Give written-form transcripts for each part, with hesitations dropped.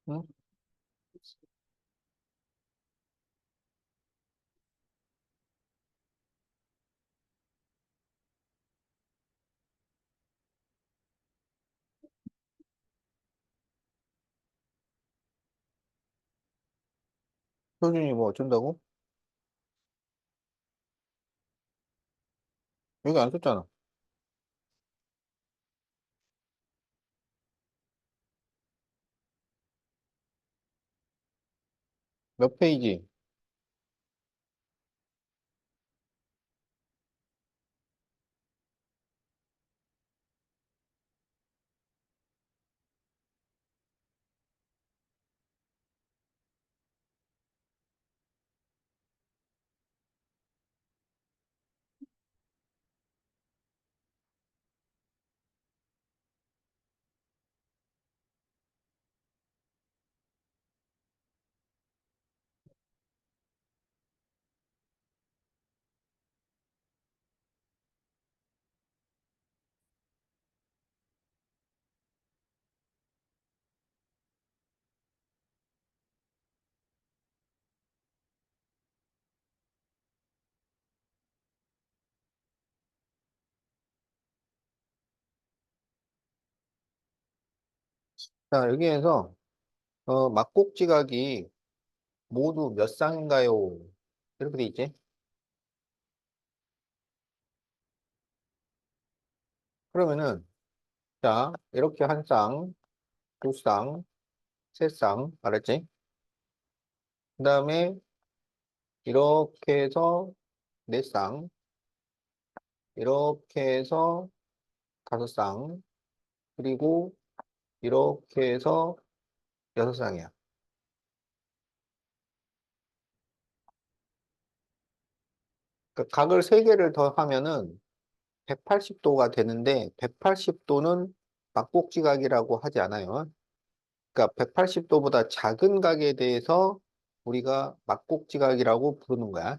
응? 표준이 뭐 어쩐다고? 여기 안 썼잖아. 몇 페이지? 자, 여기에서, 막곡지각이 모두 몇 쌍인가요? 이렇게 돼 있지? 그러면은, 자, 이렇게 한 쌍, 두 쌍, 세 쌍, 알았지? 그 다음에, 이렇게 해서 네 쌍, 이렇게 해서 다섯 쌍, 그리고 이렇게 해서 여섯 쌍이야. 그러니까 각을 세 개를 더 하면은 180도가 되는데, 180도는 막곡지각이라고 하지 않아요. 그러니까 180도보다 작은 각에 대해서 우리가 막곡지각이라고 부르는 거야.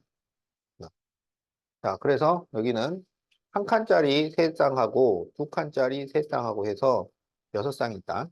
자, 그래서 여기는 한 칸짜리 세 쌍하고 두 칸짜리 세 쌍하고 해서 여섯 쌍이 있다.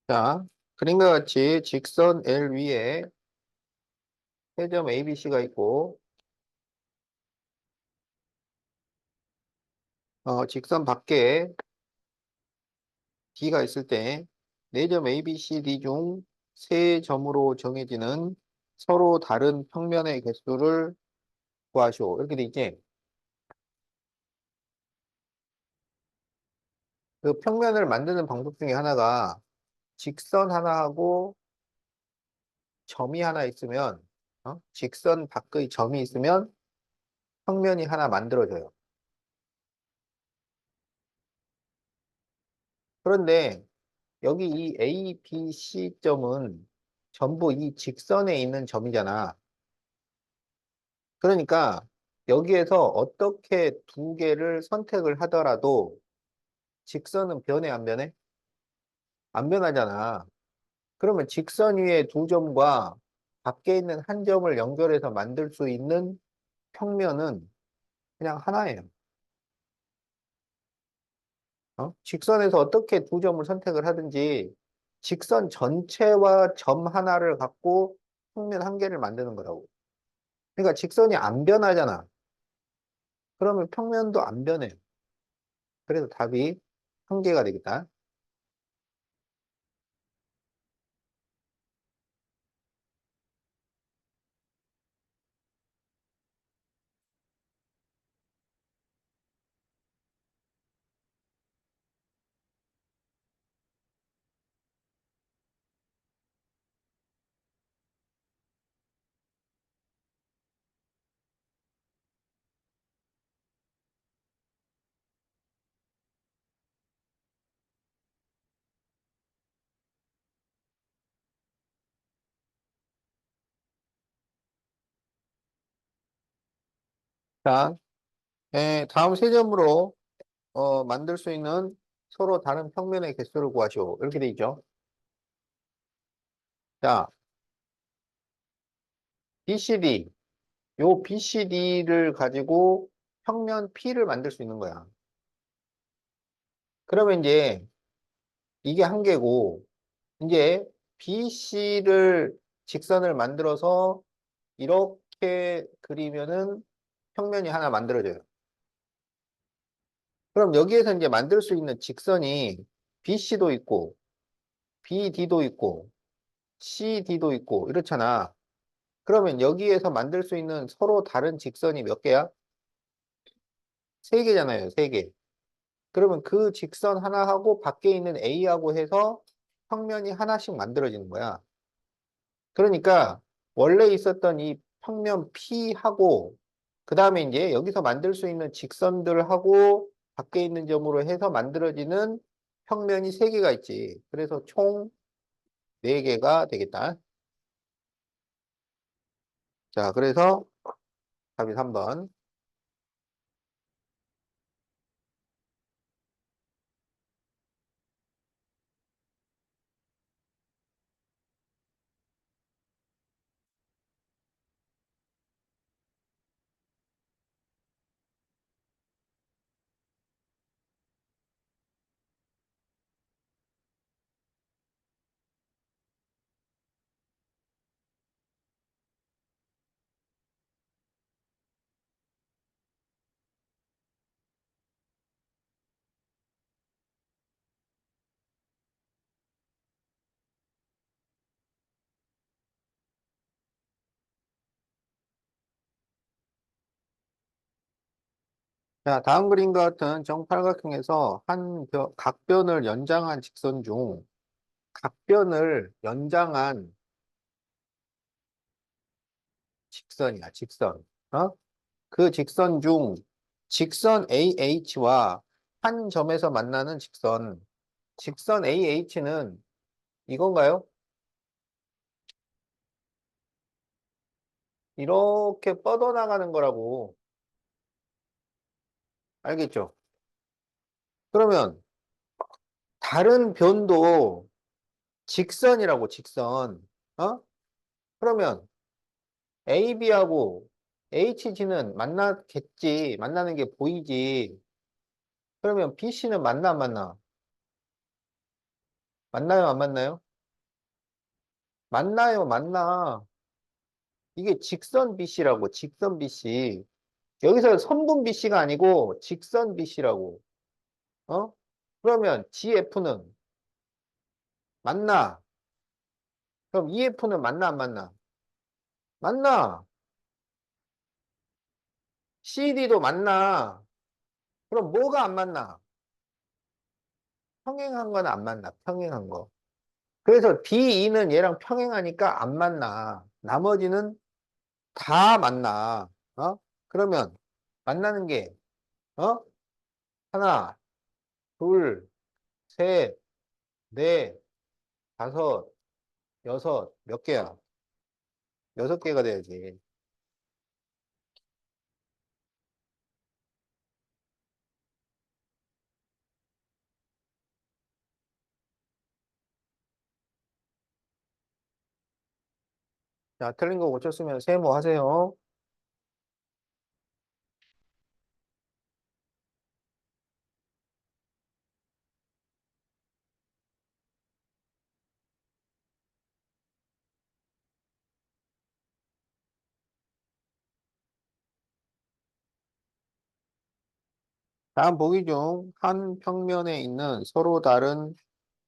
자, 그림과 같이 직선 L 위에 세점 ABC가 있고, 직선 밖에 D가 있을 때, 네 점 ABCD 중 세 점으로 정해지는 서로 다른 평면의 개수를 구하시오. 이렇게 돼 있지? 그 평면을 만드는 방법 중에 하나가 직선 하나하고 점이 하나 있으면, 직선 밖의 점이 있으면 평면이 하나 만들어져요. 그런데 여기 이 A, B, C 점은 전부 이 직선에 있는 점이잖아. 그러니까 여기에서 어떻게 두 개를 선택을 하더라도 직선은 변해, 안 변해? 안 변하잖아. 그러면 직선 위에 두 점과 밖에 있는 한 점을 연결해서 만들 수 있는 평면은 그냥 하나예요. 직선에서 어떻게 두 점을 선택을 하든지 직선 전체와 점 하나를 갖고 평면 한 개를 만드는 거라고. 그러니까 직선이 안 변하잖아. 그러면 평면도 안 변해요. 그래서 답이 한 개가 되겠다. 자, 다음 세 점으로 만들 수 있는 서로 다른 평면의 개수를 구하시오. 이렇게 돼 있죠. 자, BCD. 요 BCD를 가지고 평면 P를 만들 수 있는 거야. 그러면 이제 이게 한 개고, 이제 BC를 직선을 만들어서 이렇게 그리면은 평면이 하나 만들어져요. 그럼 여기에서 이제 만들 수 있는 직선이 BC도 있고, BD도 있고, CD도 있고, 이렇잖아. 그러면 여기에서 만들 수 있는 서로 다른 직선이 몇 개야? 세 개잖아요, 세 개. 그러면 그 직선 하나하고 밖에 있는 A하고 해서 평면이 하나씩 만들어지는 거야. 그러니까 원래 있었던 이 평면 P하고 그 다음에 이제 여기서 만들 수 있는 직선들하고 밖에 있는 점으로 해서 만들어지는 평면이 세 개가 있지. 그래서 총 네 개가 되겠다. 자, 그래서 답이 3번. 자, 다음 그림과 같은 정팔각형에서 각변을 연장한 직선 중 각변을 연장한 직선이야, 직선. 어? 그 직선 중 직선 AH와 한 점에서 만나는 직선 AH는 이건가요? 이렇게 뻗어나가는 거라고. 알겠죠? 그러면 다른 변도 직선이라고, 직선. 어? 그러면 AB하고 HG는 만나겠지. 만나는 게 보이지. 그러면 BC는 만나, 안 만나? 만나요, 안 만나요? 만나요, 만나. 이게 직선 BC라고, 직선 BC. 여기서 선분 BC가 아니고 직선 BC라고. 어? 그러면 GF는 만나. 그럼 EF는 만나, 안 만나? 만나. CD도 만나. 그럼 뭐가 안 만나? 평행한 건 안 만나. 평행한 거. 그래서 DE는 얘랑 평행하니까 안 만나. 나머지는 다 만나. 어? 그러면 만나는 게, 어? 하나, 둘, 셋, 넷, 다섯, 여섯, 몇 개야? 여섯 개가 돼야지. 자, 틀린 거 고쳤으면 세모 하세요. 다음 보기 중 한 평면에 있는 서로 다른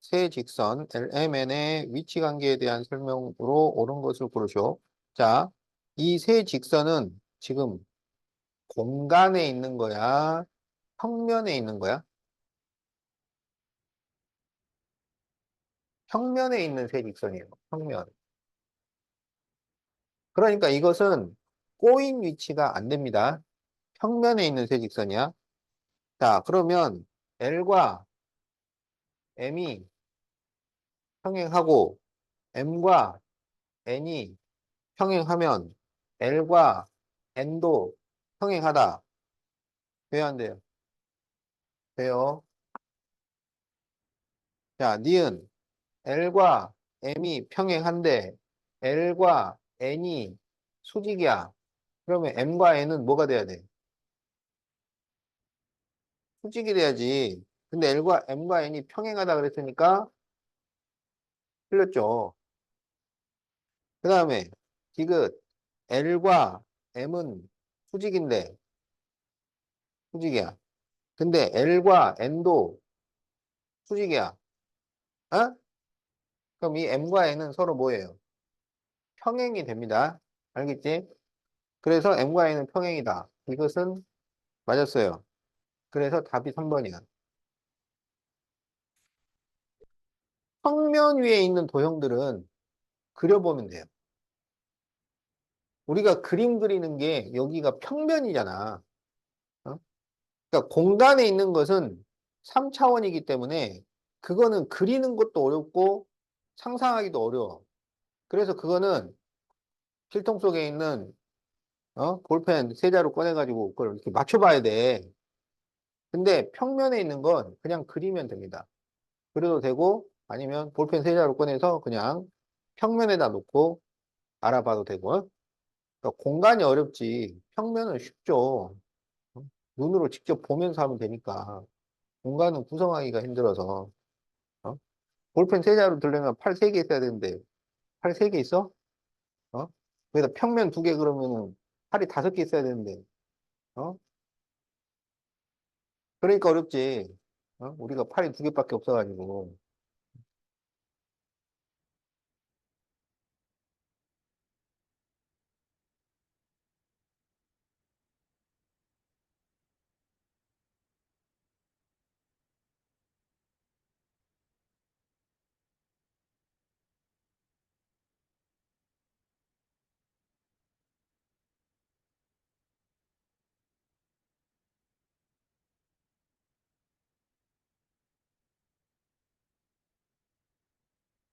세 직선 LMN의 위치 관계에 대한 설명으로 옳은 것을 고르시오. 자, 이 세 직선은 지금 공간에 있는 거야? 평면에 있는 거야? 평면에 있는 세 직선이에요. 평면. 그러니까 이것은 꼬인 위치가 안 됩니다. 평면에 있는 세 직선이야. 자, 그러면 L과 M이 평행하고 M과 N이 평행하면 L과 N도 평행하다. 돼요, 안 돼요? 돼요. 자, 니은 L과 M이 평행한데 L과 N이 수직이야. 그러면 M과 N은 뭐가 돼야 돼? 수직이 돼야지. 근데 M과 N이 평행하다 그랬으니까 틀렸죠. 그 다음에 디귿 L과 M은 수직인데 수직이야. 근데 L과 N도 수직이야. 어? 그럼 이 M과 N은 서로 뭐예요? 평행이 됩니다. 알겠지? 그래서 M과 N은 평행이다. 이것은 맞았어요. 그래서 답이 3번이야. 평면 위에 있는 도형들은 그려보면 돼요. 우리가 그림 그리는 게 여기가 평면이잖아. 어? 그러니까 공간에 있는 것은 3차원이기 때문에 그거는 그리는 것도 어렵고 상상하기도 어려워. 그래서 그거는 필통 속에 있는 볼펜 세자로 꺼내가지고 그걸 이렇게 맞춰봐야 돼. 근데 평면에 있는 건 그냥 그리면 됩니다. 그려도 되고 아니면 볼펜 세자로 꺼내서 그냥 평면에다 놓고 알아봐도 되고. 그러니까 공간이 어렵지 평면은 쉽죠. 어? 눈으로 직접 보면서 하면 되니까. 공간은 구성하기가 힘들어서. 어? 볼펜 세자로 들려면 팔 세 개 있어야 되는데 팔 세 개 있어? 어? 거기다 평면 두 개 그러면은 팔이 다섯 개 있어야 되는데. 어? 그러니까 어렵지. 우리가 팔이 두 개밖에 없어가지고.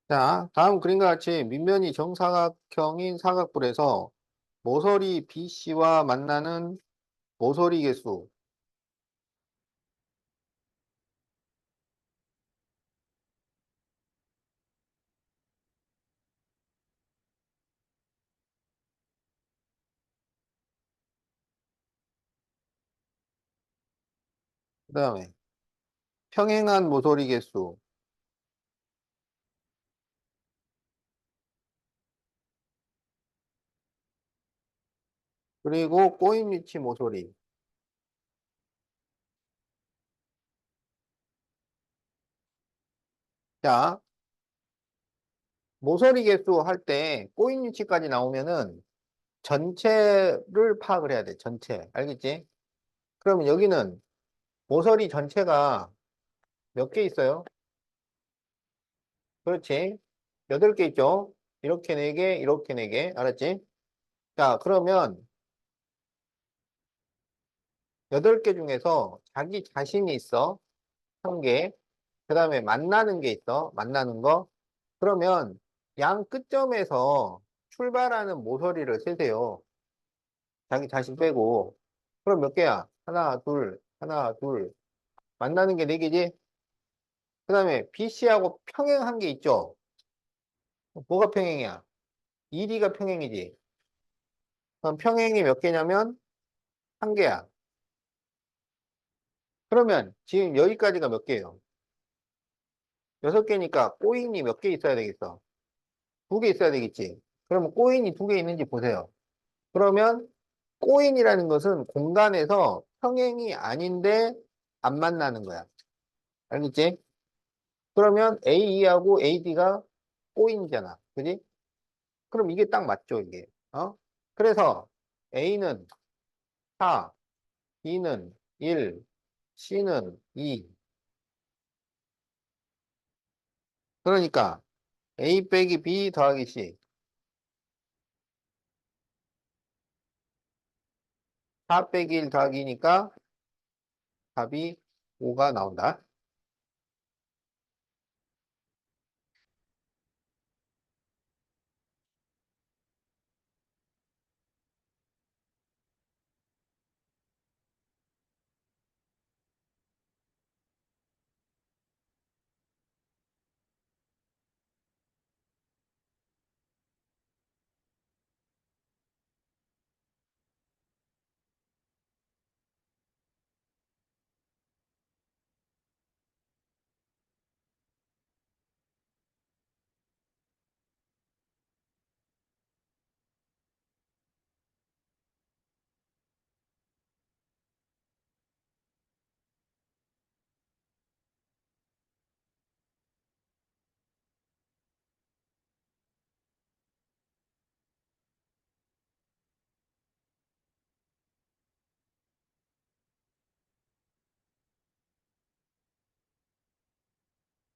자, 다음 그림과 같이 밑면이 정사각형인 사각뿔에서 모서리 BC와 만나는 모서리 개수. 그 다음에 평행한 모서리 개수. 그리고 꼬인 위치 모서리. 자, 모서리 개수 할 때 꼬인 위치까지 나오면은 전체를 파악을 해야 돼. 전체. 알겠지? 그러면 여기는 모서리 전체가 몇 개 있어요? 그렇지. 8개 있죠? 이렇게 4개, 이렇게 4개. 알았지? 자, 그러면 8개 중에서 자기 자신이 있어. 1개. 그 다음에 만나는 게 있어. 만나는 거. 그러면 양 끝점에서 출발하는 모서리를 세세요. 자기 자신 빼고. 그럼 몇 개야? 하나, 둘, 하나, 둘. 만나는 게 4개지? 그 다음에 BC하고 평행한 게 있죠? 뭐가 평행이야? 1D가 평행이지. 그럼 평행이 몇 개냐면 1개야. 그러면 지금 여기까지가 몇 개예요? 6개니까 꼬인이 몇 개 있어야 되겠어? 2개 있어야 되겠지? 그러면 꼬인이 2개 있는지 보세요. 그러면 꼬인이라는 것은 공간에서 평행이 아닌데 안 만나는 거야. 알겠지? 그러면 AE하고 AD가 꼬인이잖아. 그지? 그럼 이게 딱 맞죠, 이게. 그래서 A는 4, B는 1, C는 2. 그러니까 A 빼기 B 더하기 C. 4 빼기 1 더하기니까 답이 5가 나온다.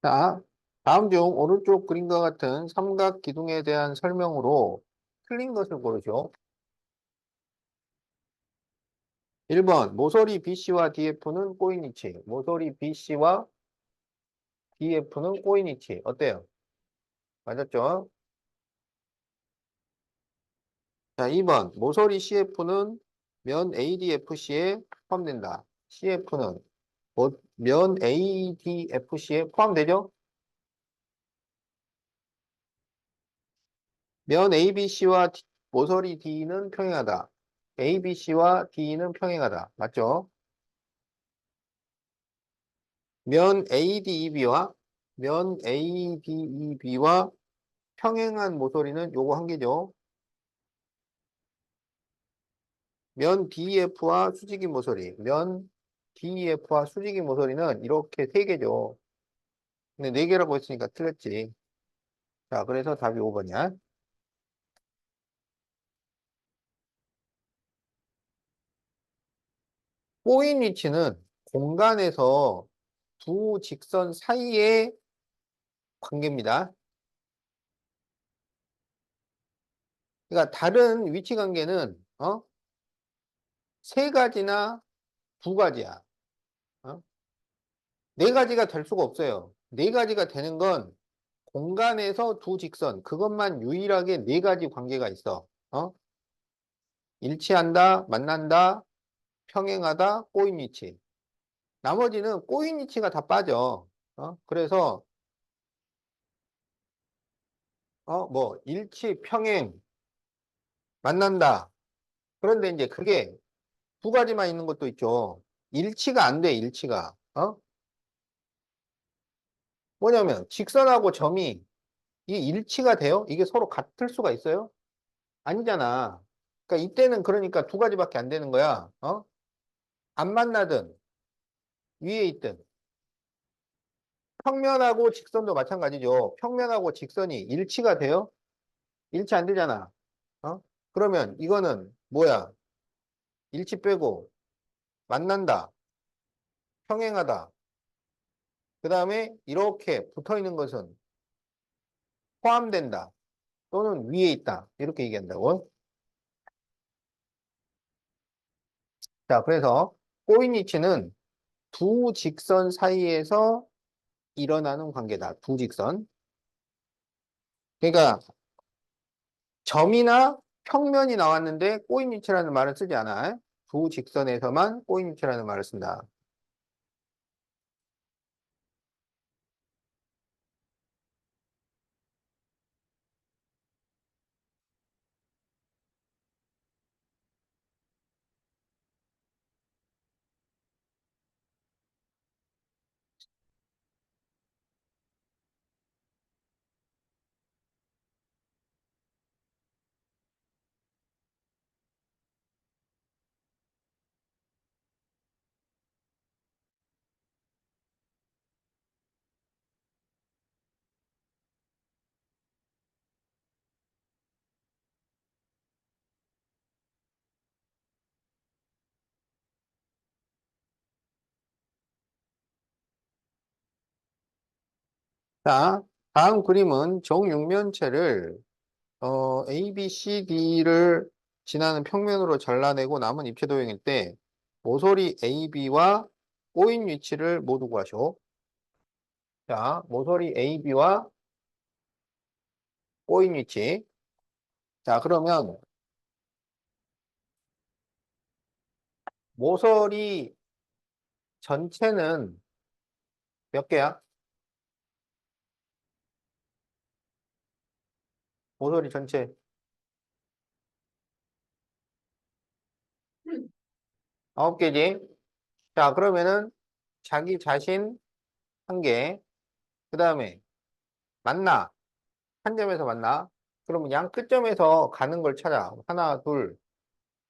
자, 다음 중 오른쪽 그림과 같은 삼각 기둥에 대한 설명으로 틀린 것을 고르죠. 1번, 모서리 BC와 DF는 꼬인 위치. 모서리 BC와 DF는 꼬인 위치. 어때요? 맞았죠? 자, 2번, 모서리 CF는 면 ADFC에 포함된다. CF는 면 ADFC에 포함되죠? 면 ABC와 모서리 D는 평행하다. ABC와 D는 평행하다. 맞죠? 면 ADEB와 면 ADEB와 평행한 모서리는 요거 한 개죠. 면 DEF와 수직인 모서리. 면 DEF와 수직인 모서리는 이렇게 세 개죠. 근데 네 개라고 했으니까 틀렸지. 자, 그래서 답이 5번이야. 꼬인 위치는 공간에서 두 직선 사이의 관계입니다. 그러니까 다른 위치 관계는 세 가지나 두 가지야. 어? 네 가지가 될 수가 없어요. 네 가지가 되는 건 공간에서 두 직선 그것만 유일하게 네 가지 관계가 있어. 일치한다, 만난다, 평행하다, 꼬인 위치. 나머지는 꼬인 위치가 다 빠져. 그래서 뭐 일치, 평행, 만난다. 그런데 이제 그게 두 가지만 있는 것도 있죠. 일치가 안 돼, 일치가. 뭐냐면 직선하고 점이 이 일치가 돼요? 이게 서로 같을 수가 있어요? 아니잖아. 그러니까 이때는 그러니까 두 가지밖에 안 되는 거야. 안 만나든 위에 있든 평면하고 직선도 마찬가지죠. 평면하고 직선이 일치가 돼요? 일치 안 되잖아. 어? 그러면 이거는 뭐야? 일치 빼고 만난다, 평행하다. 그 다음에 이렇게 붙어 있는 것은 포함된다 또는 위에 있다. 이렇게 얘기한다고. 자, 그래서 꼬인 위치는 두 직선 사이에서 일어나는 관계다. 두 직선. 그러니까 점이나 평면이 나왔는데 꼬인 위치라는 말을 쓰지 않아. 두 직선에서만 꼬인 위치라는 말을 쓴다. 자, 다음 그림은 정육면체를 A, B, C, D를 지나는 평면으로 잘라내고 남은 입체 도형일 때 모서리 A, B와 꼬인 위치를 모두 구하시오. 자, 모서리 A, B와 꼬인 위치. 자, 그러면 모서리 전체는 몇 개야? 모서리 전체 9개지? 자, 그러면은 자기 자신 한 개, 그 다음에 만나. 한 점에서 만나. 그러면 양 끝점에서 가는 걸 찾아. 하나, 둘,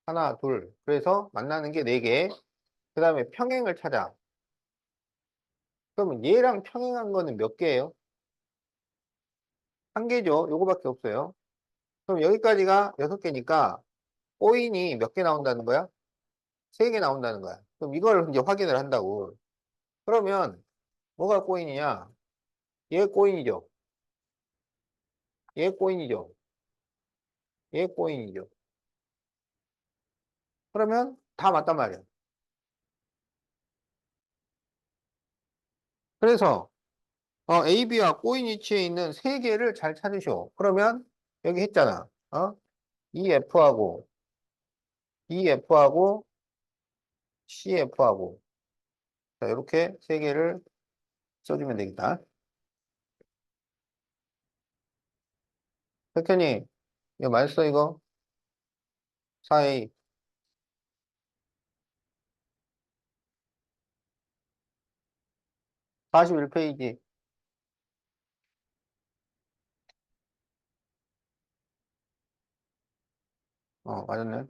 하나, 둘. 그래서 만나는 게 네 개. 그 다음에 평행을 찾아. 그러면 얘랑 평행한 거는 몇 개예요? 한 개죠. 요거밖에 없어요. 그럼 여기까지가 6개니까 꼬인이 몇 개 나온다는 거야? 3개 나온다는 거야. 그럼 이걸 이제 확인을 한다고. 그러면 뭐가 꼬인이냐? 얘 꼬인이죠. 얘 꼬인이죠. 얘 꼬인이죠. 그러면 다 맞단 말이야. 그래서 AB와 꼬인 위치에 있는 세 개를 잘 찾으셔. 그러면 여기 했잖아. EF하고 EF하고 CF하고 자, 이렇게 세 개를 써주면 되겠다. 백현이 이거 맛있어 이거? 4A 41페이지. 맞았네.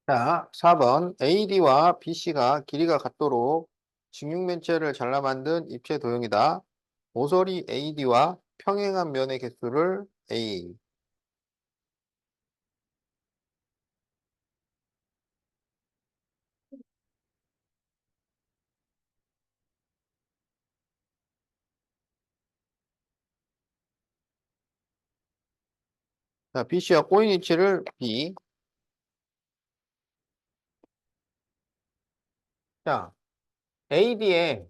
자, 4번 AD와 BC가 길이가 같도록 직육면체를 잘라 만든 입체 도형이다. 모서리 AD와 평행한 면의 개수를 A. 자, BC와 꼬인 위치를 B. 자, AD에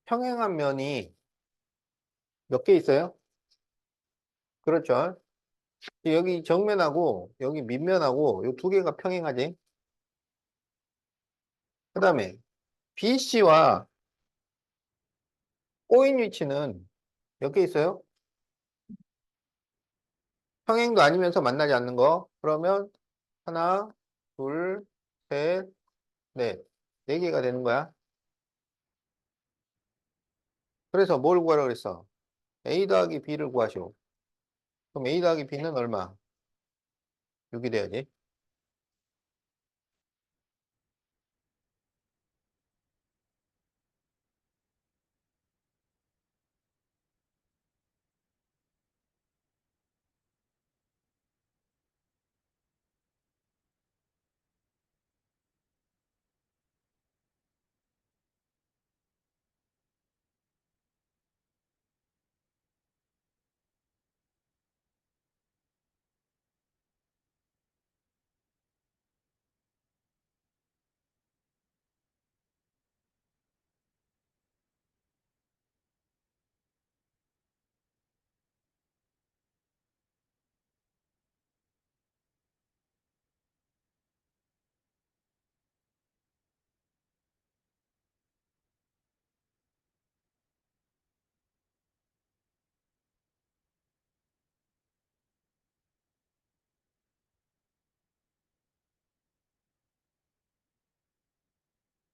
평행한 면이 몇 개 있어요? 그렇죠. 여기 정면하고 여기 밑면하고 이 두 개가 평행하지. 그 다음에 BC와 꼬인 위치는 몇 개 있어요? 평행도 아니면서 만나지 않는 거. 그러면 하나, 둘, 셋, 넷. 네 개가 되는 거야. 그래서 뭘 구하라고 그랬어? A 더하기 B를 구하시오. 그럼 A 더하기 B는 얼마? 6이 돼야지.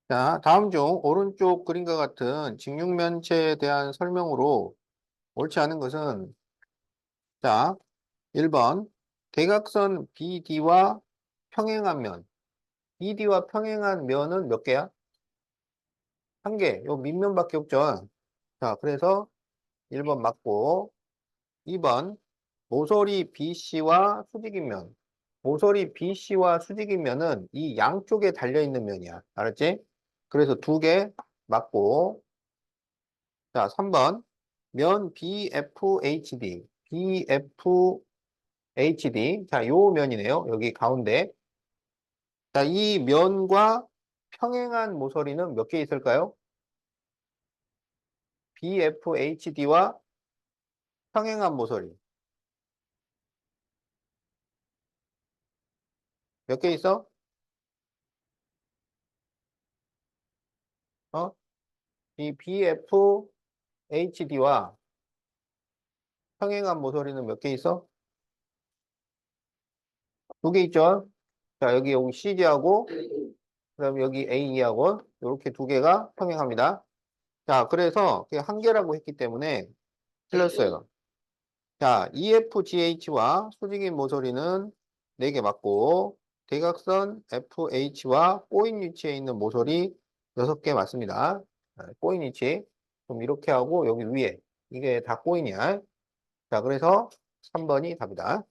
자, 다음 중 오른쪽 그림과 같은 직육면체에 대한 설명으로 옳지 않은 것은 자, 1번 대각선 BD와 평행한 면. BD와 평행한 면은 몇 개야? 한 개. 요 밑면밖에 없죠. 자, 그래서 1번 맞고 2번 모서리 BC와 수직인 면. 모서리 BC와 수직인 면은 이 양쪽에 달려있는 면이야. 알았지? 그래서 두 개 맞고 자, 3번 면 BFHD. BFHD. 자, 요 면이네요. 여기 가운데. 자, 이 면과 평행한 모서리는 몇 개 있을까요? BFHD와 평행한 모서리. 몇 개 있어? 어? 이 BFHD와 평행한 모서리는 몇 개 있어? 두 개 있죠? 자, 여기 CG하고, 그다음 여기 AE하고, 이렇게 두 개가 평행합니다. 자, 그래서 그게 한 개라고 했기 때문에 틀렸어요. 자, EFGH와 수직인 모서리는 4개 맞고, 대각선 FH와 꼬인 위치에 있는 모서리 6개 맞습니다. 꼬인 위치. 그럼 이렇게 하고, 여기 위에. 이게 다 꼬인이야. 자, 그래서 3번이 답이다.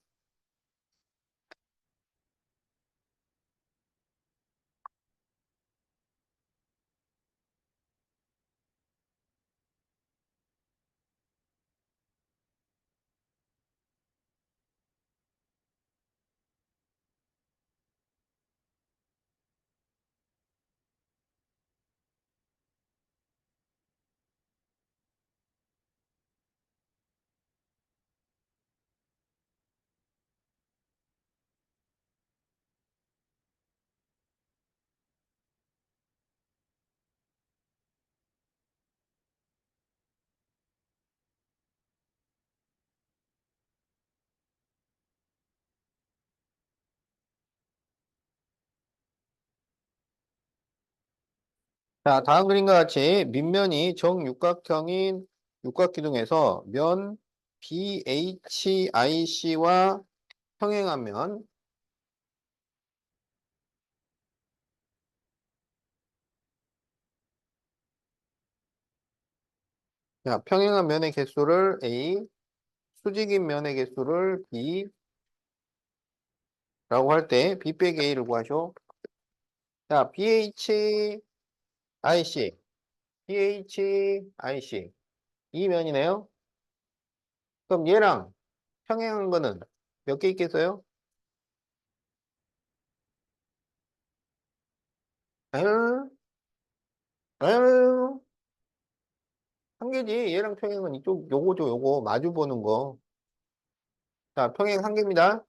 자, 다음 그림과 같이 밑면이 정육각형인 육각기둥에서 면 BHIC와 평행한 면, 자, 평행한 면의 개수를 A, 수직인 면의 개수를 B라고 할 때 B 빼기 A를 구하죠. 자, BHIC, BHIC 이 면이네요. 그럼 얘랑 평행한 거는 몇 개 있겠어요? 에휴, 에휴, 한 개지. 얘랑 평행은 이쪽 요거죠, 요거 마주 보는 거. 자, 평행 한 개입니다.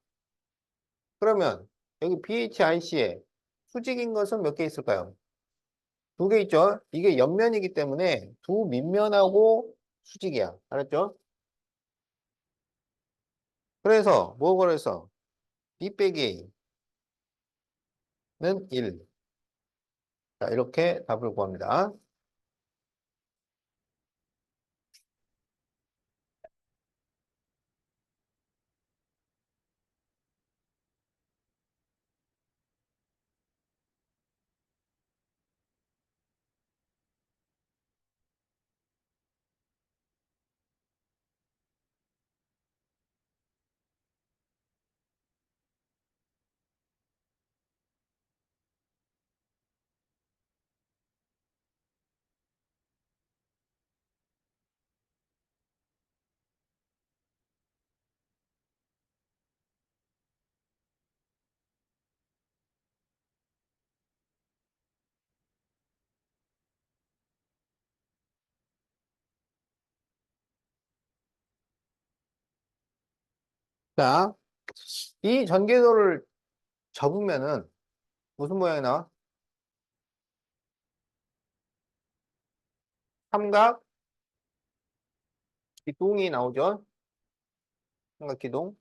그러면 여기 BHIC에 수직인 것은 몇 개 있을까요? 두 개 있죠? 이게 옆면이기 때문에 두 밑면하고 수직이야. 알았죠? 그래서 뭐 그래서 B 빼기 A는 1. 자, 이렇게 답을 구합니다. 자, 이 전개도를 접으면은 무슨 모양이 나와? 삼각 기둥이 나오죠? 삼각 기둥.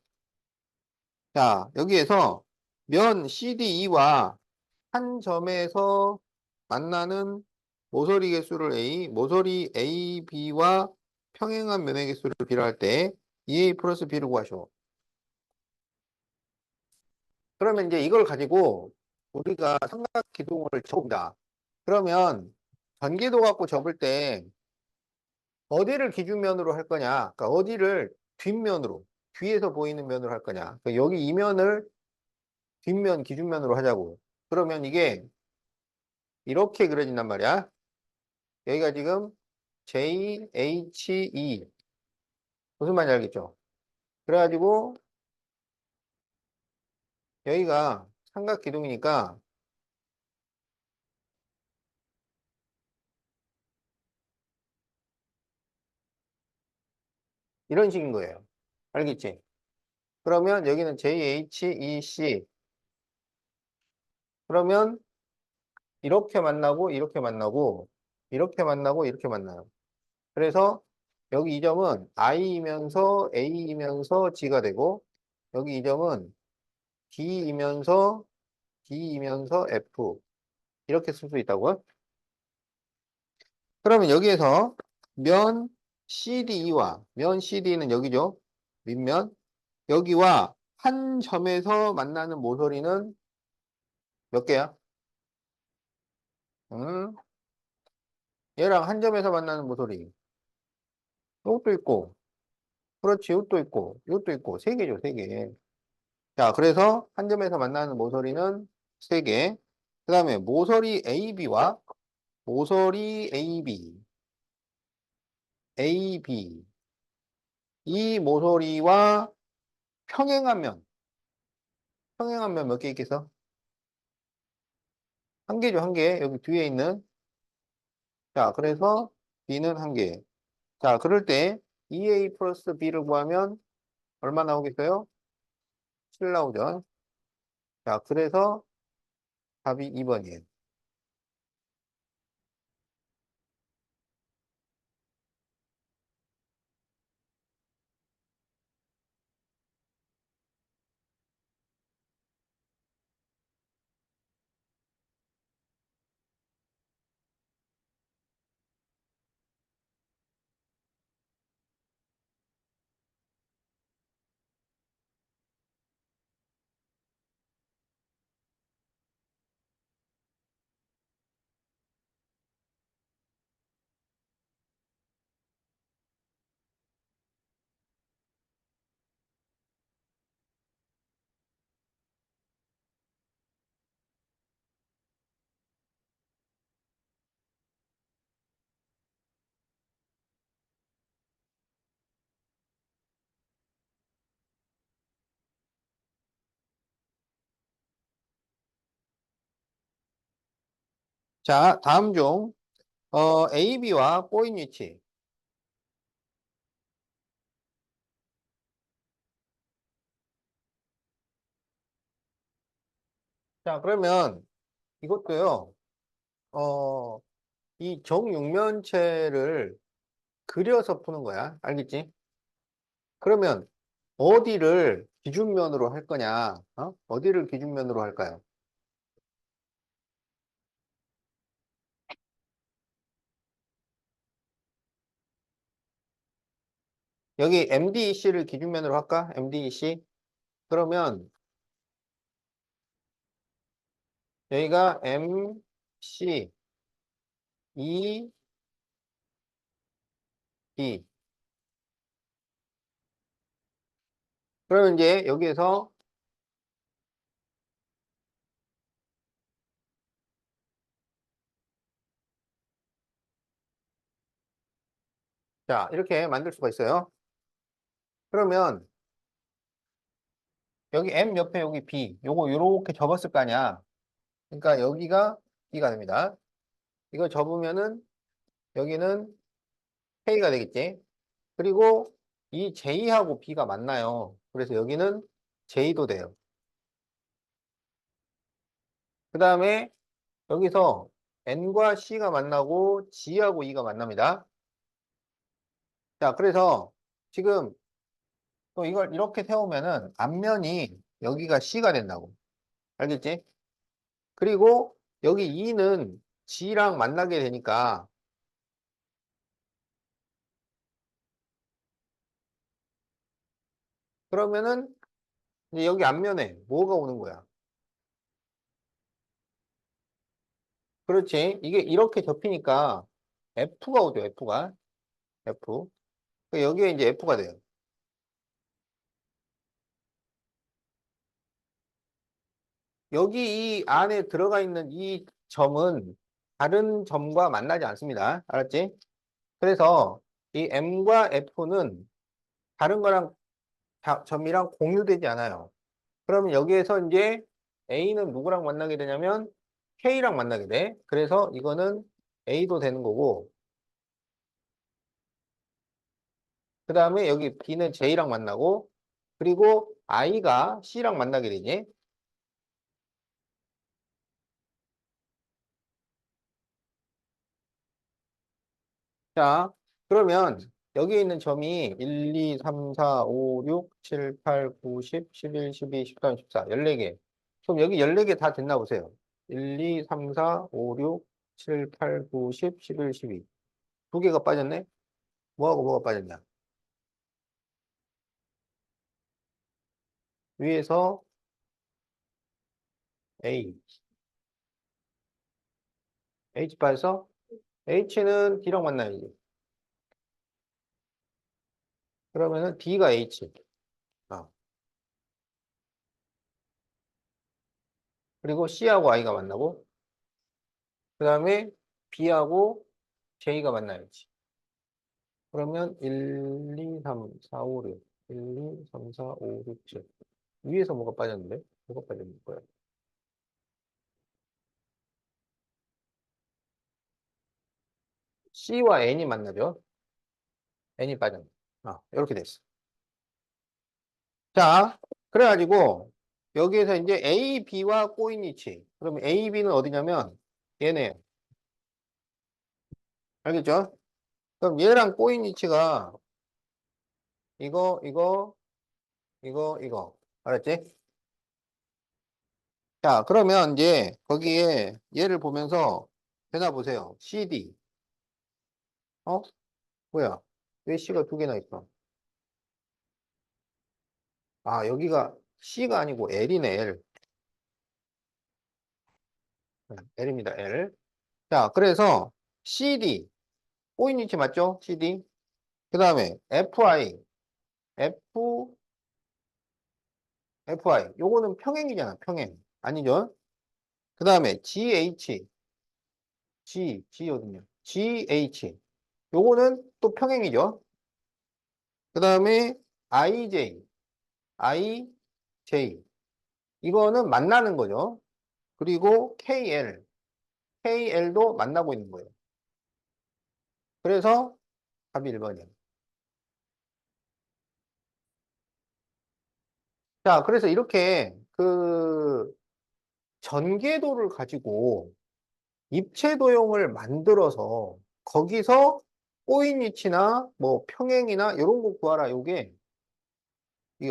자, 여기에서 면 CDE와 한 점에서 만나는 모서리 개수를 A, 모서리 AB와 평행한 면의 개수를 B로 할 때 EA 플러스 B를 구하시오. 그러면 이제 이걸 가지고 우리가 삼각 기둥을 접는다. 그러면 전개도 갖고 접을 때 어디를 기준면으로 할 거냐? 그러니까 어디를 뒷면으로, 뒤에서 보이는 면으로 할 거냐? 그러니까 여기 이 면을 뒷면 기준면으로 하자고. 그러면 이게 이렇게 그려진단 말이야. 여기가 지금 JHE 무슨 말인지 알겠죠? 그래가지고 여기가 삼각 기둥이니까 이런 식인 거예요. 알겠지? 그러면 여기는 JHEC. 그러면 이렇게 만나고, 이렇게 만나고, 이렇게 만나고, 이렇게 만나요. 그래서 여기 이 점은 I이면서 A이면서 G가 되고, 여기 이 점은 D이면서 D이면서 F. 이렇게 쓸 수 있다고요? 그러면 여기에서 면 CD와 면 CD는 여기죠. 밑면. 여기와 한 점에서 만나는 모서리는 몇 개야? 음, 얘랑 한 점에서 만나는 모서리. 이것도 있고, 그렇지, 이것도 있고, 이것도 있고, 세 개죠, 세 개. 자, 그래서 한 점에서 만나는 모서리는 세 개. 그 다음에 모서리 AB와 모서리 AB. 이 모서리와 평행한 면. 평행한 면 몇 개 있겠어? 한 개죠, 한 개. 여기 뒤에 있는. 자, 그래서 B는 한 개. 자, 그럴 때 EA 플러스 B를 구하면 얼마 나오겠어요? 7 나오죠. 자, 그래서 답이 2번이에요. 자, 다음 중, AB와 꼬인 위치. 자, 그러면 이것도요, 어, 이 정육면체를 그려서 푸는 거야. 알겠지? 그러면 어디를 기준면으로 할 거냐? 어디를 기준면으로 할까요? 여기 MDEC를 기준면으로 할까? MDEC? 그러면 여기가 MC, E, D. 그러면 이제 여기에서 자, 이렇게 만들 수가 있어요. 그러면 여기 M 옆에 여기 B. 요거 요렇게 접었을 거 아니야. 그러니까 여기가 B가 됩니다. 이거 접으면은 여기는 K가 되겠지. 그리고 이 J하고 B가 만나요. 그래서 여기는 J도 돼요. 그 다음에 여기서 N과 C가 만나고 G하고 E가 만납니다. 자, 그래서 지금 또 이걸 이렇게 세우면은 앞면이 여기가 C가 된다고. 알겠지? 그리고 여기 E는 G랑 만나게 되니까 그러면은 이제 여기 앞면에 뭐가 오는 거야? 그렇지. 이게 이렇게 접히니까 F가 오죠, F가. F. 여기에 이제 F가 돼요. 여기 이 안에 들어가 있는 이 점은 다른 점과 만나지 않습니다. 알았지? 그래서 이 M과 F는 다른 거랑 점이랑 공유되지 않아요. 그러면 여기에서 이제 A는 누구랑 만나게 되냐면 K랑 만나게 돼. 그래서 이거는 A도 되는 거고 그 다음에 여기 B는 J랑 만나고, 그리고 I가 C랑 만나게 되지. 자, 그러면 여기에 있는 점이 1, 2, 3, 4, 5, 6, 7, 8, 9, 10, 11, 12, 13, 14, 14개. 그럼 여기 14개 다 됐나 보세요. 1, 2, 3, 4, 5, 6, 7, 8, 9, 10, 11, 12. 두 개가 빠졌네? 뭐하고 뭐가 빠졌냐? 위에서 A, H 빠져서 H는 D랑 만나야지. 그러면은 D가 H. 아, 그리고 C하고 I가 만나고, 그 다음에 B하고 J가 만나야지. 그러면 1, 2, 3, 4, 5, 6. 1, 2, 3, 4, 5, 6, 7. 위에서 뭐가 빠졌는데? 뭐가 빠졌는 거야? C와 N이 만나죠? N이 빠졌네. 이렇게 됐어. 자, 그래가지고, 여기에서 이제 A, B와 꼬인 위치. 그러면 A, B는 어디냐면, 얘네. 알겠죠? 그럼 얘랑 꼬인 위치가, 이거. 알았지? 자, 그러면 이제, 거기에 얘를 보면서, 되나 보세요. CD. 어? 뭐야? 왜 C가 두 개나 있어? 여기가 C가 아니고 L이네, L. L입니다, L. 자, 그래서 CD, 꼬인 위치 맞죠? CD. 그 다음에 FI, F, FI. 요거는 평행이잖아, 평행. 아니죠? 그 다음에 GH, G 어딨냐? GH. 요거는 또 평행이죠? 그 다음에 IJ, IJ. 이거는 만나는 거죠. 그리고 KL, KL도 만나고 있는 거예요. 그래서 답이 1번이에요. 자, 그래서 이렇게 그 전개도를 가지고 입체 도형을 만들어서 거기서 꼬인 위치나 뭐 평행이나 이런 거 구하라. 이게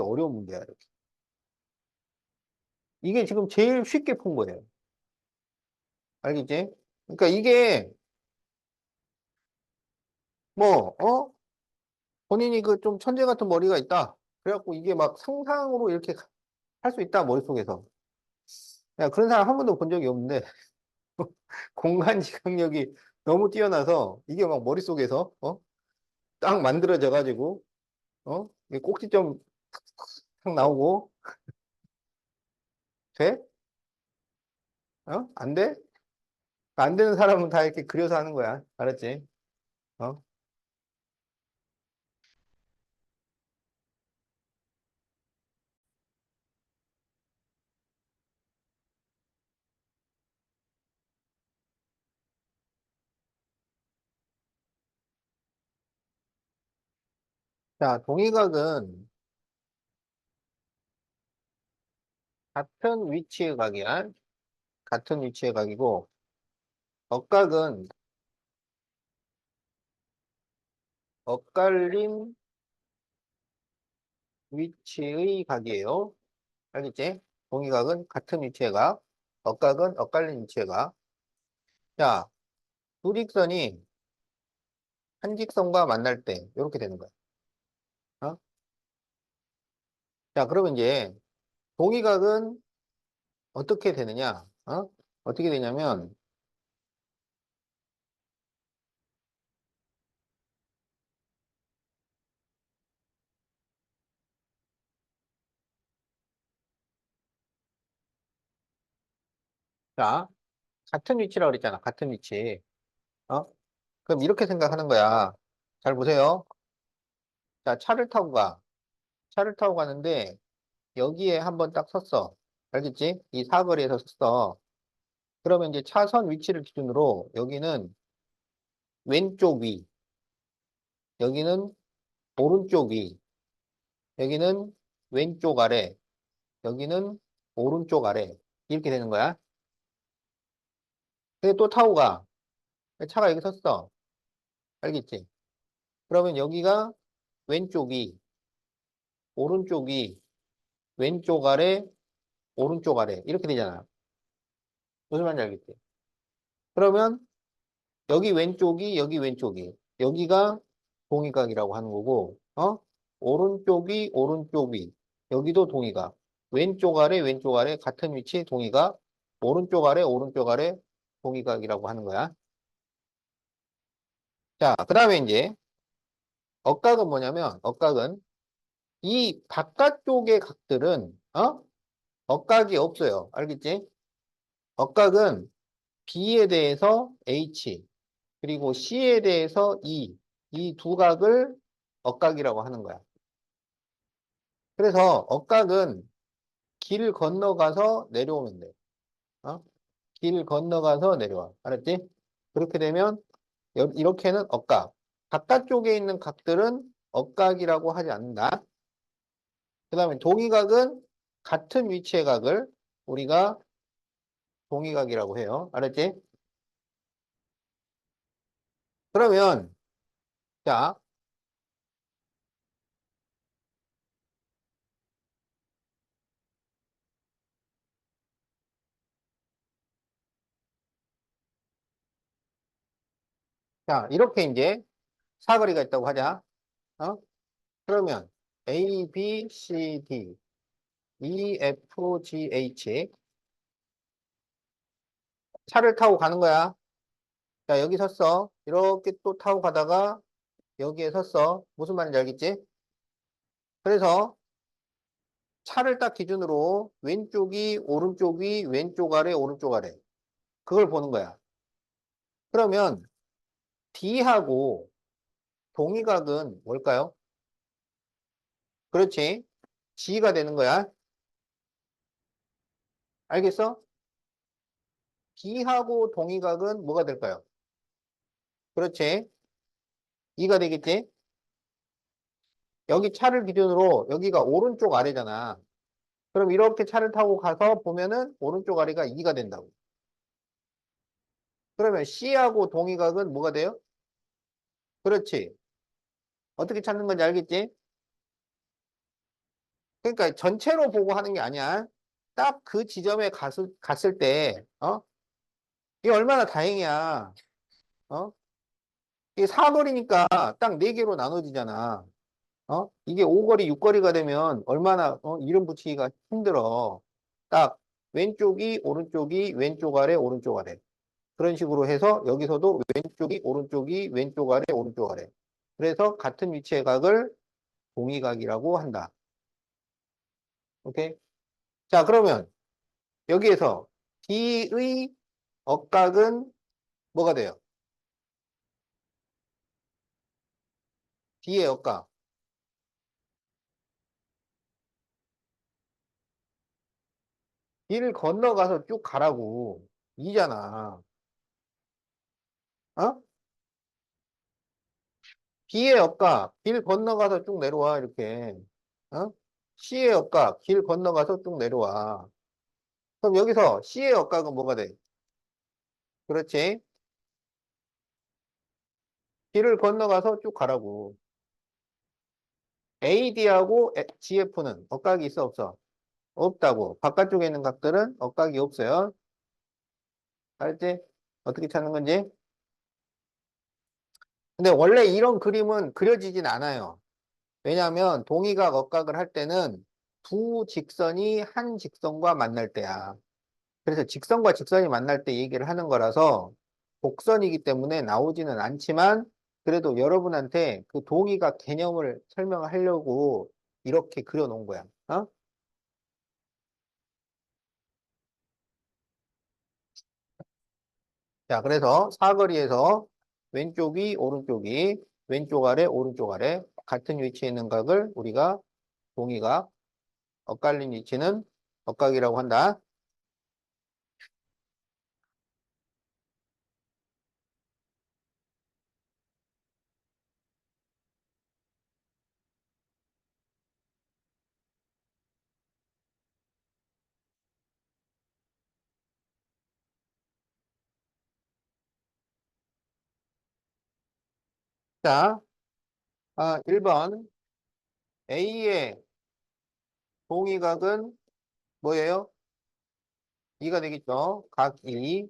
어려운 문제야. 이렇게. 이게 지금 제일 쉽게 푼 거예요. 알겠지? 그러니까 이게 뭐, 본인이 그 좀 천재 같은 머리가 있다. 그래갖고 이게 막 상상으로 이렇게 할 수 있다. 머릿속에서. 야, 그런 사람 한 번도 본 적이 없는데 공간 지각력이 너무 뛰어나서 이게 막 머릿속에서 딱 만들어져 가지고 이게 꼭지점 탁 나오고 돼? 안 돼? 안 되는 사람은 다 이렇게 그려서 하는 거야. 알았지? 어? 자, 동의각은 같은 위치의 각이야. 같은 위치의 각이고 억각은 엇갈린 위치의 각이에요. 알겠지? 동의각은 같은 위치의 각, 억각은 엇갈린 위치의 각. 자, 두 직선이 한 직선과 만날 때 이렇게 되는 거야. 어? 자, 그러면 이제 동의각은 어떻게 되느냐? 어떻게 되냐면 자, 같은 위치라고 그랬잖아. 같은 위치. 어? 그럼 이렇게 생각하는 거야. 잘 보세요. 자, 차를 타고 가. 차를 타고 가는데 여기에 한번 딱 섰어. 알겠지? 이 사거리에서 섰어. 그러면 이제 차선 위치를 기준으로 여기는 왼쪽 위, 여기는 오른쪽 위, 여기는 왼쪽 아래, 여기는 오른쪽 아래. 이렇게 되는 거야. 근데 또 타고 가. 차가 여기 섰어. 알겠지? 그러면 여기가 왼쪽 위, 오른쪽 위, 왼쪽 아래, 오른쪽 아래. 이렇게 되잖아. 무슨 말인지 알겠지? 그러면 여기 왼쪽이, 여기 왼쪽이. 여기가 동의각이라고 하는 거고, 오른쪽이, 오른쪽이. 여기도 동의각. 왼쪽 아래, 왼쪽 아래. 같은 위치 동의각. 오른쪽 아래, 오른쪽 아래. 동의각이라고 하는 거야. 자, 그 다음에 이제, 억각은 뭐냐면, 억각은 이 바깥쪽의 각들은, 억각이 없어요. 알겠지? 억각은 B에 대해서 H, 그리고 C에 대해서 E, 이 두 각을 억각이라고 하는 거야. 그래서 억각은 길 건너가서 내려오면 돼. 어? 길 건너가서 내려와. 알았지? 그렇게 되면 이렇게는 억각. 바깥쪽에 있는 각들은 억각이라고 하지 않는다. 그 다음에 동의각은 같은 위치의 각을 우리가 동의각이라고 해요. 알았지? 그러면 자, 자 이렇게 이제 사거리가 있다고 하자. 어? 그러면 A, B, C, D, E, F, G, H 차를 타고 가는 거야. 자, 여기 섰어. 이렇게 또 타고 가다가 여기에 섰어. 무슨 말인지 알겠지? 그래서 차를 딱 기준으로 왼쪽이, 오른쪽이, 왼쪽 아래, 오른쪽 아래. 그걸 보는 거야. 그러면 D하고 동의각은 뭘까요? 그렇지. G가 되는 거야. 알겠어? D하고 동의각은 뭐가 될까요? 그렇지. E가 되겠지? 여기 차를 기준으로 여기가 오른쪽 아래잖아. 그럼 이렇게 차를 타고 가서 보면은 오른쪽 아래가 2가 된다고. 그러면 C하고 동의각은 뭐가 돼요? 그렇지. 어떻게 찾는 건지 알겠지? 그러니까 전체로 보고 하는 게 아니야. 딱 그 지점에 갔을 때, 이게 얼마나 다행이야. 어? 이게 사거리니까 딱 네 개로 나눠지잖아. 이게 5거리, 6거리가 되면 얼마나, 이름 붙이기가 힘들어. 딱 왼쪽이, 오른쪽이, 왼쪽 아래, 오른쪽 아래. 그런 식으로 해서 여기서도 왼쪽이, 오른쪽이, 왼쪽 아래, 오른쪽 아래. 그래서 같은 위치의 각을 동의각이라고 한다. 오케이? 자, 그러면 여기에서 D의 억각은 뭐가 돼요? D의 억각. D를 건너가서 쭉 가라고. 이잖아. 어? B의 억각. 길 건너가서 쭉 내려와, 이렇게. 어? C의 억각. 길 건너가서 쭉 내려와. 그럼 여기서 C의 억각은 뭐가 돼? 그렇지? 길을 건너가서 쭉 가라고. AD하고 GF는 억각이 있어, 없어? 없다고. 바깥쪽에 있는 각들은 억각이 없어요. 알지? 어떻게 찾는 건지? 근데 원래 이런 그림은 그려지진 않아요. 왜냐하면 동의각, 억각을 할 때는 두 직선이 한 직선과 만날 때야. 그래서 직선과 직선이 만날 때 얘기를 하는 거라서 곡선이기 때문에 나오지는 않지만 그래도 여러분한테 그 동의각 개념을 설명하려고 이렇게 그려놓은 거야. 어? 자, 그래서 사거리에서 왼쪽이 오른쪽이 왼쪽 아래 오른쪽 아래 같은 위치에 있는 각을 우리가 동의각, 엇갈린 위치는 엇각이라고 한다. 자, 1번. A의 동의각은 뭐예요? 2가 되겠죠? 각 2.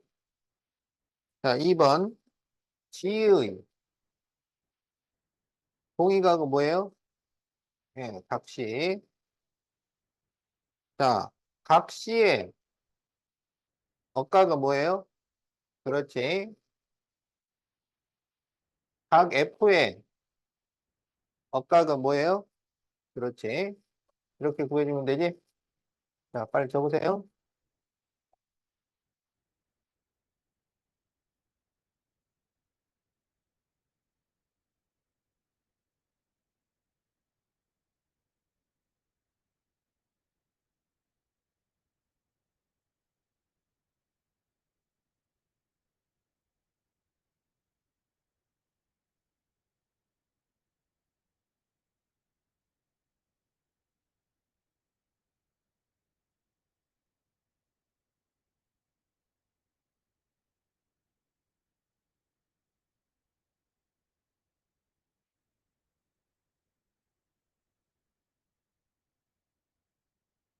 자, 2번. G의 동의각은 뭐예요? 예, 각 C. 자, 각 C의 억각은 뭐예요? 그렇지. 각 F의 억각은 뭐예요? 그렇지. 이렇게 구해주면 되지? 자, 빨리 적으세요.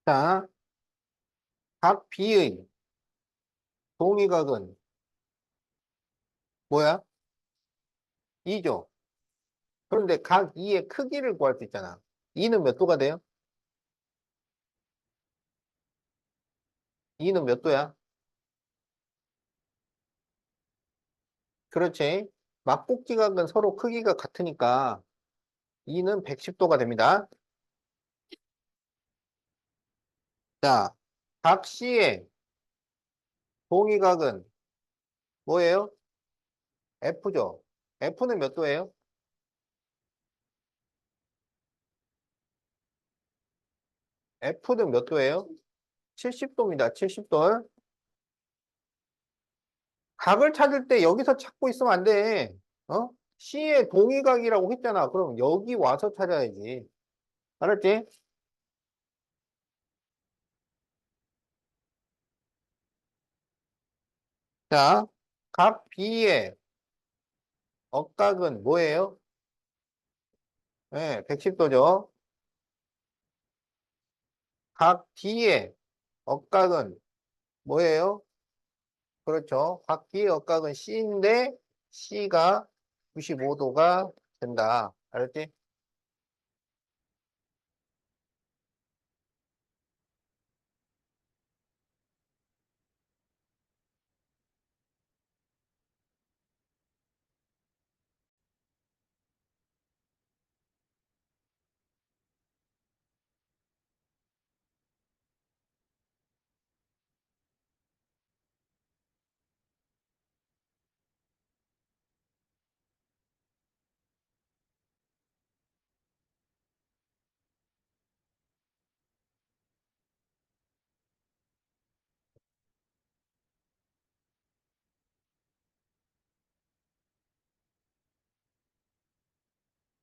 자, 각 B의 동의각은 뭐야? 2죠. 그런데 각 2의 크기를 구할 수 있잖아. 2는 몇 도가 돼요? 2는 몇 도야? 그렇지. 막복지각은 서로 크기가 같으니까 2는 110도가 됩니다. 자, 각 C의 동의각은 뭐예요? F죠. F는 몇 도예요? F는 몇 도예요? 70도입니다. 70도. 각을 찾을 때 여기서 찾고 있으면 안 돼. 어? C의 동의각이라고 했잖아. 그럼 여기 와서 찾아야지. 알았지? 자, 각 B의 억각은 뭐예요? 네, 110도죠. 각 D의 억각은 뭐예요? 그렇죠. 각 D의 억각은 C인데 C가 95도가 된다. 알았지?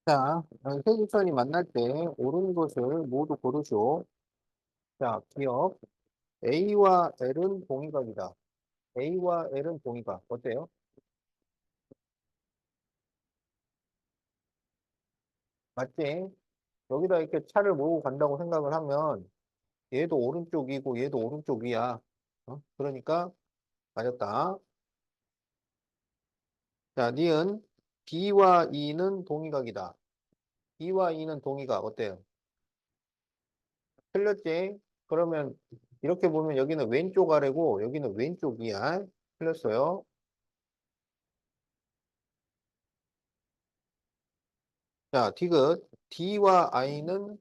자, 세기선이 만날 때 옳은 것을 모두 고르시오. 자, 기억. A와 L은 동의각이다. A와 L은 동의각. 어때요? 맞지? 여기다 이렇게 차를 몰고 간다고 생각을 하면 얘도 오른쪽이고 얘도 오른쪽이야. 그러니까 맞았다. 자, 니은 B와 E는 동의각이다. B와 E는 동의각 어때요? 틀렸지? 그러면 이렇게 보면 여기는 왼쪽 아래고 여기는 왼쪽이야. 틀렸어요. 자, 디귿 D와 I는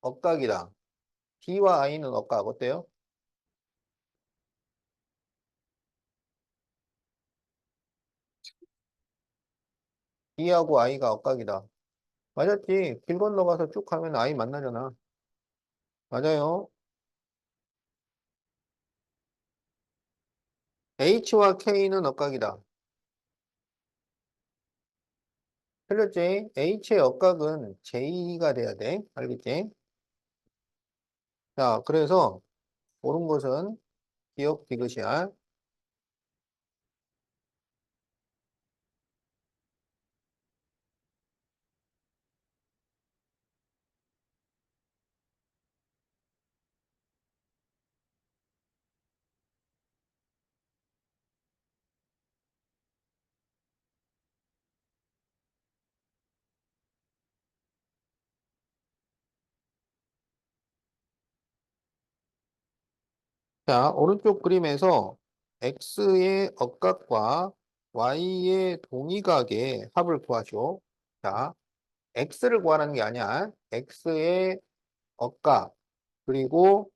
억각이다. D와 I는 억각 어때요? D하고 I가 억각이다. 맞았지? 길 건너가서 쭉 가면 I 만나잖아. 맞아요. H와 K는 억각이다. 틀렸지? H의 억각은 J가 돼야 돼. 알겠지? 자, 그래서 옳은 것은 기억 디귿이야. 자, 오른쪽 그림에서 x의 억각과 y의 동위각의 합을 구하죠. 자, x를 구하라는 게 아니야. x의 억각, 그리고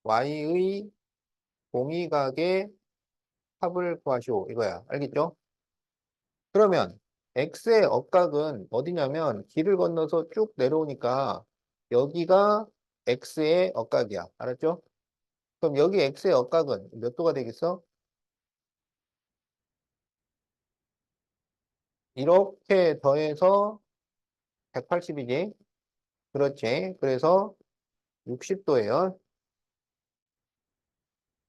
y의 동위각의 합을 구하시오. 이거야. 알겠죠? 그러면 x의 억각은 어디냐면 길을 건너서 쭉 내려오니까 여기가 x의 억각이야. 알았죠? 그럼 여기 x의 억각은 몇 도가 되겠어? 이렇게 더해서 180이지? 그렇지. 그래서 60도예요.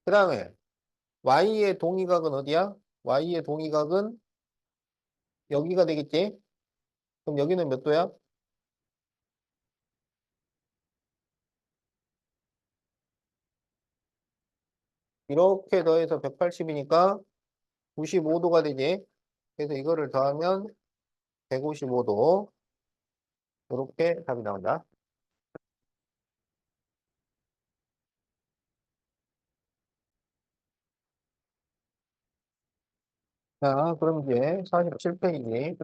그 다음에 y의 동위각은 어디야? y의 동위각은 여기가 되겠지? 그럼 여기는 몇 도야? 이렇게 더해서 180이니까 95도가 되지? 그래서 이거를 더하면 155도. 이렇게 답이 나온다. 자, 그럼 이제 47페이지.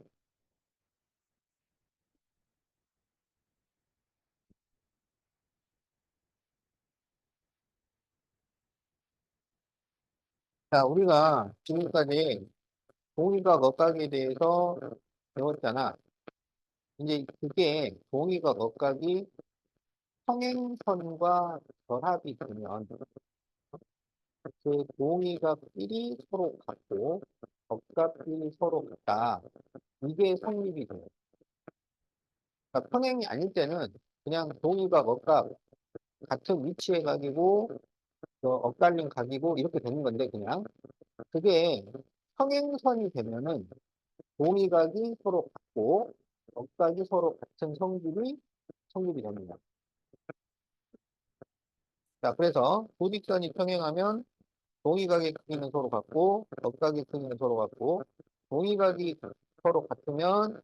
자, 우리가 지금까지 동의각 억각에 대해서 배웠잖아. 이제 그게 동의각 억각이 평행선과 결합이 되면 그 동의각끼리 서로 같고 억각끼리 서로 같다. 이게 성립이 돼요. 그러니까 평행이 아닐 때는 그냥 동의각, 억각 같은 위치의 각이고 엇갈린 각이고 이렇게 되는 건데 그냥 그게 평행선이 되면은 동의각이 서로 같고 억각이 서로 같은 성립이 됩니다. 자, 그래서 두 직선이 평행하면 동의각의 크기는 서로 같고 억각의 크기는 서로 같고 동의각이 서로 같으면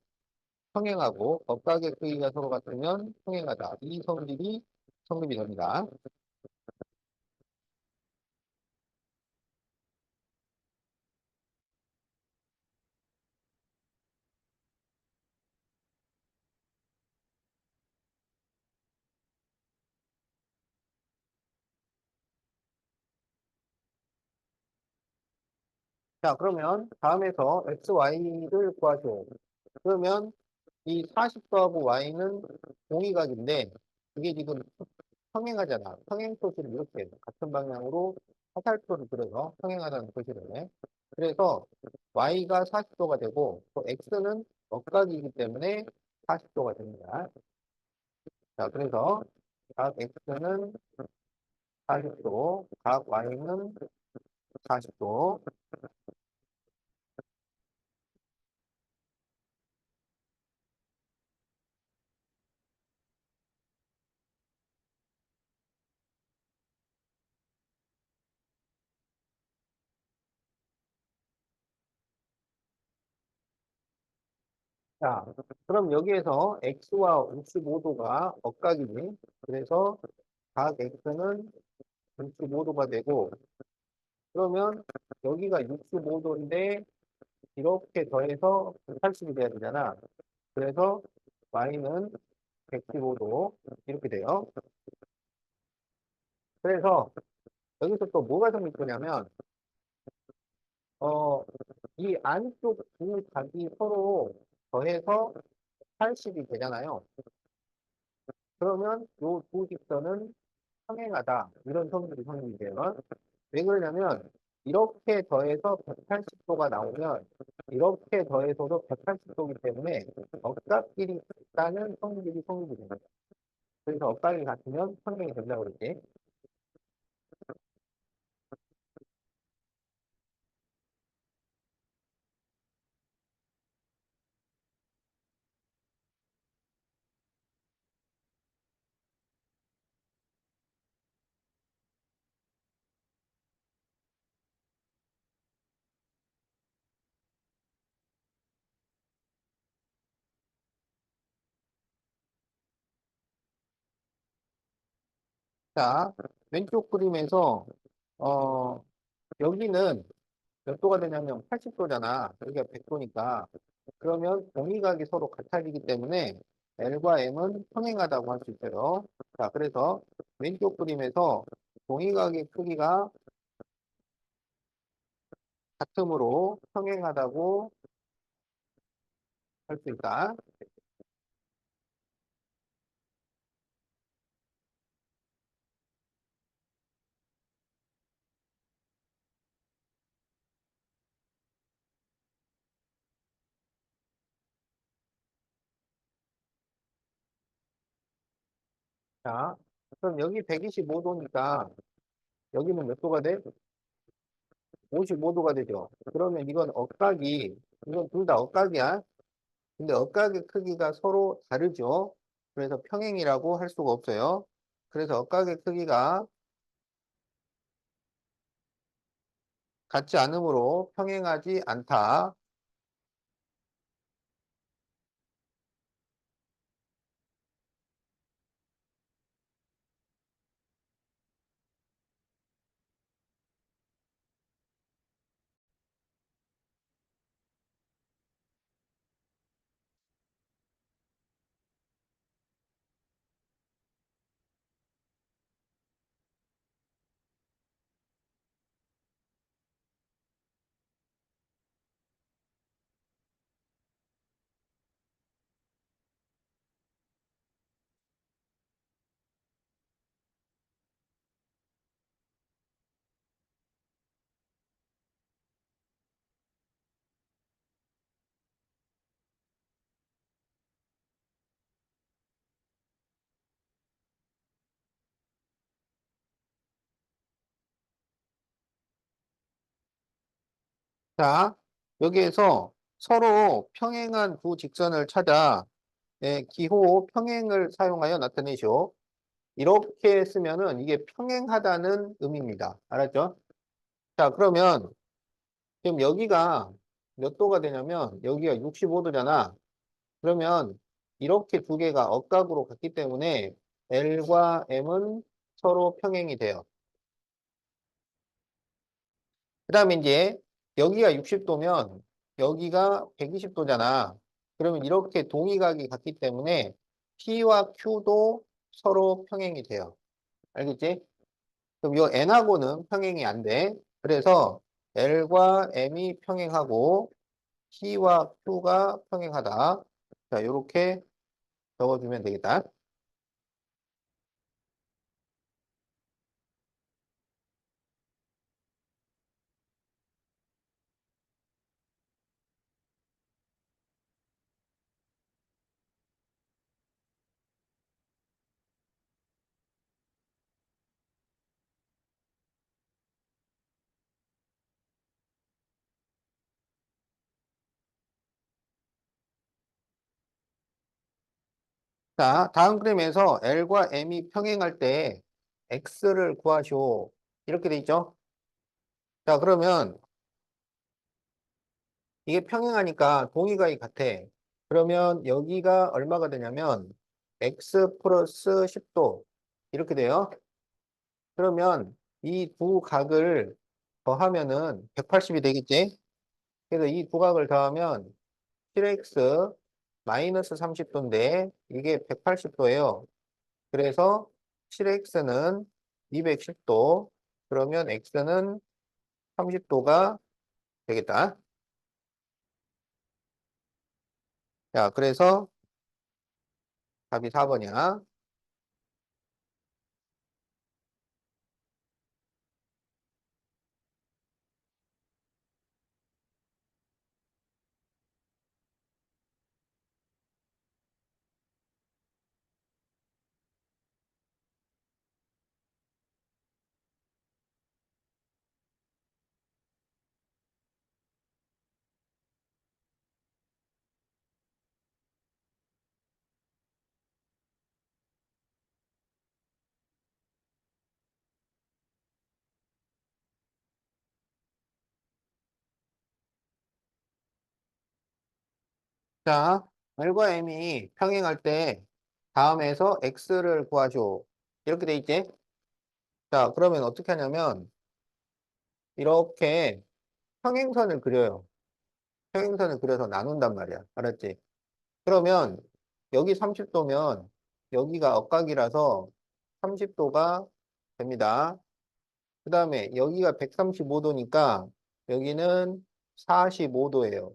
평행하고 억각의 크기가 서로 같으면 평행하다. 이 성립이 됩니다. 자, 그러면 다음에서 xy를 구하죠. 그러면 이 40도하고 y는 동의각인데 이게 지금 평행하잖아. 평행 표시를 이렇게 같은 방향으로 화살표를 그려서 평행하다는 표시를 해. 그래서 y가 40도가 되고 또 x는 억각이기 때문에 40도가 됩니다. 자, 그래서 각 x는 40도, 각 y는 40도. 자, 그럼 여기에서 x와 65도가 억각이니 그래서 각 x는 65도가 되고 그러면 여기가 65도인데 이렇게 더해서 80이 돼야 되잖아. 그래서 y는 115도 이렇게 돼요. 그래서 여기서 또 뭐가 성립되냐면 어, 이 안쪽 두 각이 서로 더해서 80이 되잖아요. 그러면 이 두 직선은 평행하다. 이런 성질이 성립이 돼요. 왜 그러냐면 이렇게 더해서 180도가 나오면 이렇게 더해서도 180도이기 때문에 억각끼리 같다는 성질이 성립이 됩니다. 그래서 억각이 같으면 평행이 된다고 그러지. 자, 왼쪽 그림에서 어, 여기는 몇 도가 되냐면 80도잖아. 여기가 100도니까. 그러면 공기각이 서로 같아지기 때문에 L과 M은 평행하다고 할 수 있어요. 자, 그래서 왼쪽 그림에서 공기각의 크기가 같으므로 평행하다고 할 수 있다. 자, 그럼 여기 125도니까 여기는 몇 도가 돼? 55도가 되죠. 그러면 이건 둘 다 억각이야. 근데 억각의 크기가 서로 다르죠. 그래서 평행이라고 할 수가 없어요. 그래서 억각의 크기가 같지 않으므로 평행하지 않다. 자, 여기에서 서로 평행한 두 직선을 찾아 기호 평행을 사용하여 나타내시오. 이렇게 쓰면은 이게 평행하다는 의미입니다. 알았죠? 자, 그러면 지금 여기가 몇 도가 되냐면 여기가 65도잖아. 그러면 이렇게 두 개가 억각으로 같기 때문에 L과 M은 서로 평행이 돼요. 그 다음에 이제 여기가 60도면 여기가 120도잖아. 그러면 이렇게 동위각이 같기 때문에 P와 Q도 서로 평행이 돼요. 알겠지? 그럼 이 N하고는 평행이 안 돼. 그래서 L과 M이 평행하고 P와 Q가 평행하다. 자, 이렇게 적어주면 되겠다. 자, 다음 그림에서 L과 M이 평행할 때 X를 구하시오. 이렇게 돼 있죠? 자, 그러면 이게 평행하니까 동의각이 같아. 그러면 여기가 얼마가 되냐면 X 플러스 10도. 이렇게 돼요. 그러면 이 두 각을 더하면은 180이 되겠지? 그래서 이 두 각을 더하면 7X 마이너스 30도인데 이게 180도예요. 그래서 7x는 210도, 그러면 x는 30도가 되겠다. 자, 그래서 답이 4번이야. 자, L과 M이 평행할 때 다음에서 x를 구하죠. 이렇게 돼 있지? 자, 그러면 어떻게 하냐면 이렇게 평행선을 그려요. 평행선을 그려서 나눈단 말이야. 알았지? 그러면 여기 30도면 여기가 억각이라서 30도가 됩니다. 그 다음에 여기가 135도니까 여기는 45도예요.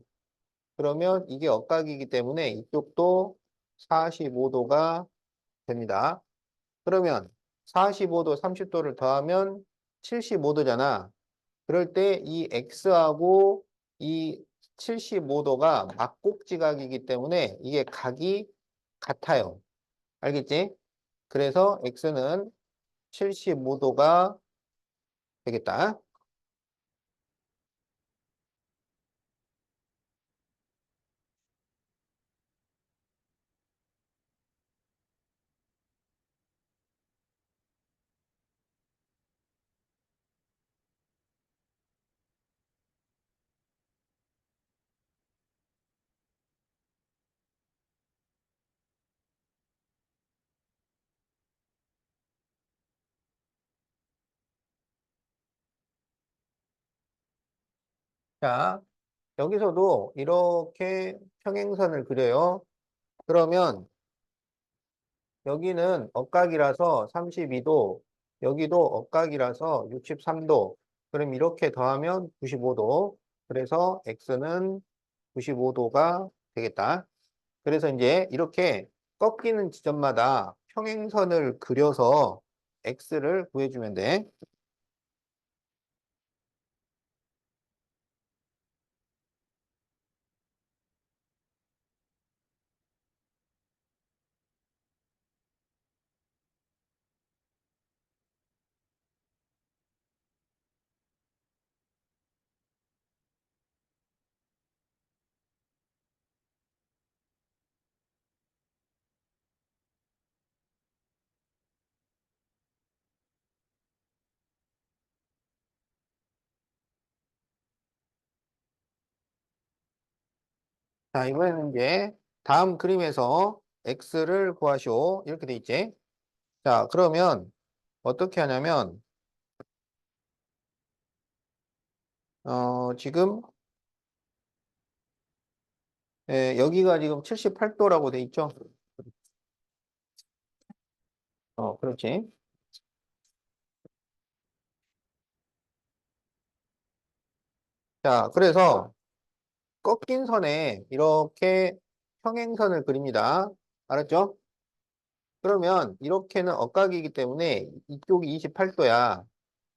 그러면 이게 억각이기 때문에 이쪽도 45도가 됩니다. 그러면 45도, 30도를 더하면 75도잖아. 그럴 때 이 x하고 이 75도가 막곡지각이기 때문에 이게 각이 같아요. 알겠지? 그래서 x는 75도가 되겠다. 자, 여기서도 이렇게 평행선을 그려요. 그러면 여기는 억각이라서 32도, 여기도 억각이라서 63도. 그럼 이렇게 더하면 95도. 그래서 x는 95도가 되겠다. 그래서 이제 이렇게 꺾이는 지점마다 평행선을 그려서 x를 구해주면 돼. 자, 이번에는 이제 다음 그림에서 x를 구하시오. 이렇게 돼 있지. 자, 그러면 어떻게 하냐면, 지금, 여기가 지금 78도라고 돼 있죠. 그렇지. 자, 그래서 꺾인 선에 이렇게 평행선을 그립니다. 알았죠? 그러면 이렇게는 억각이기 때문에 이쪽이 28도야.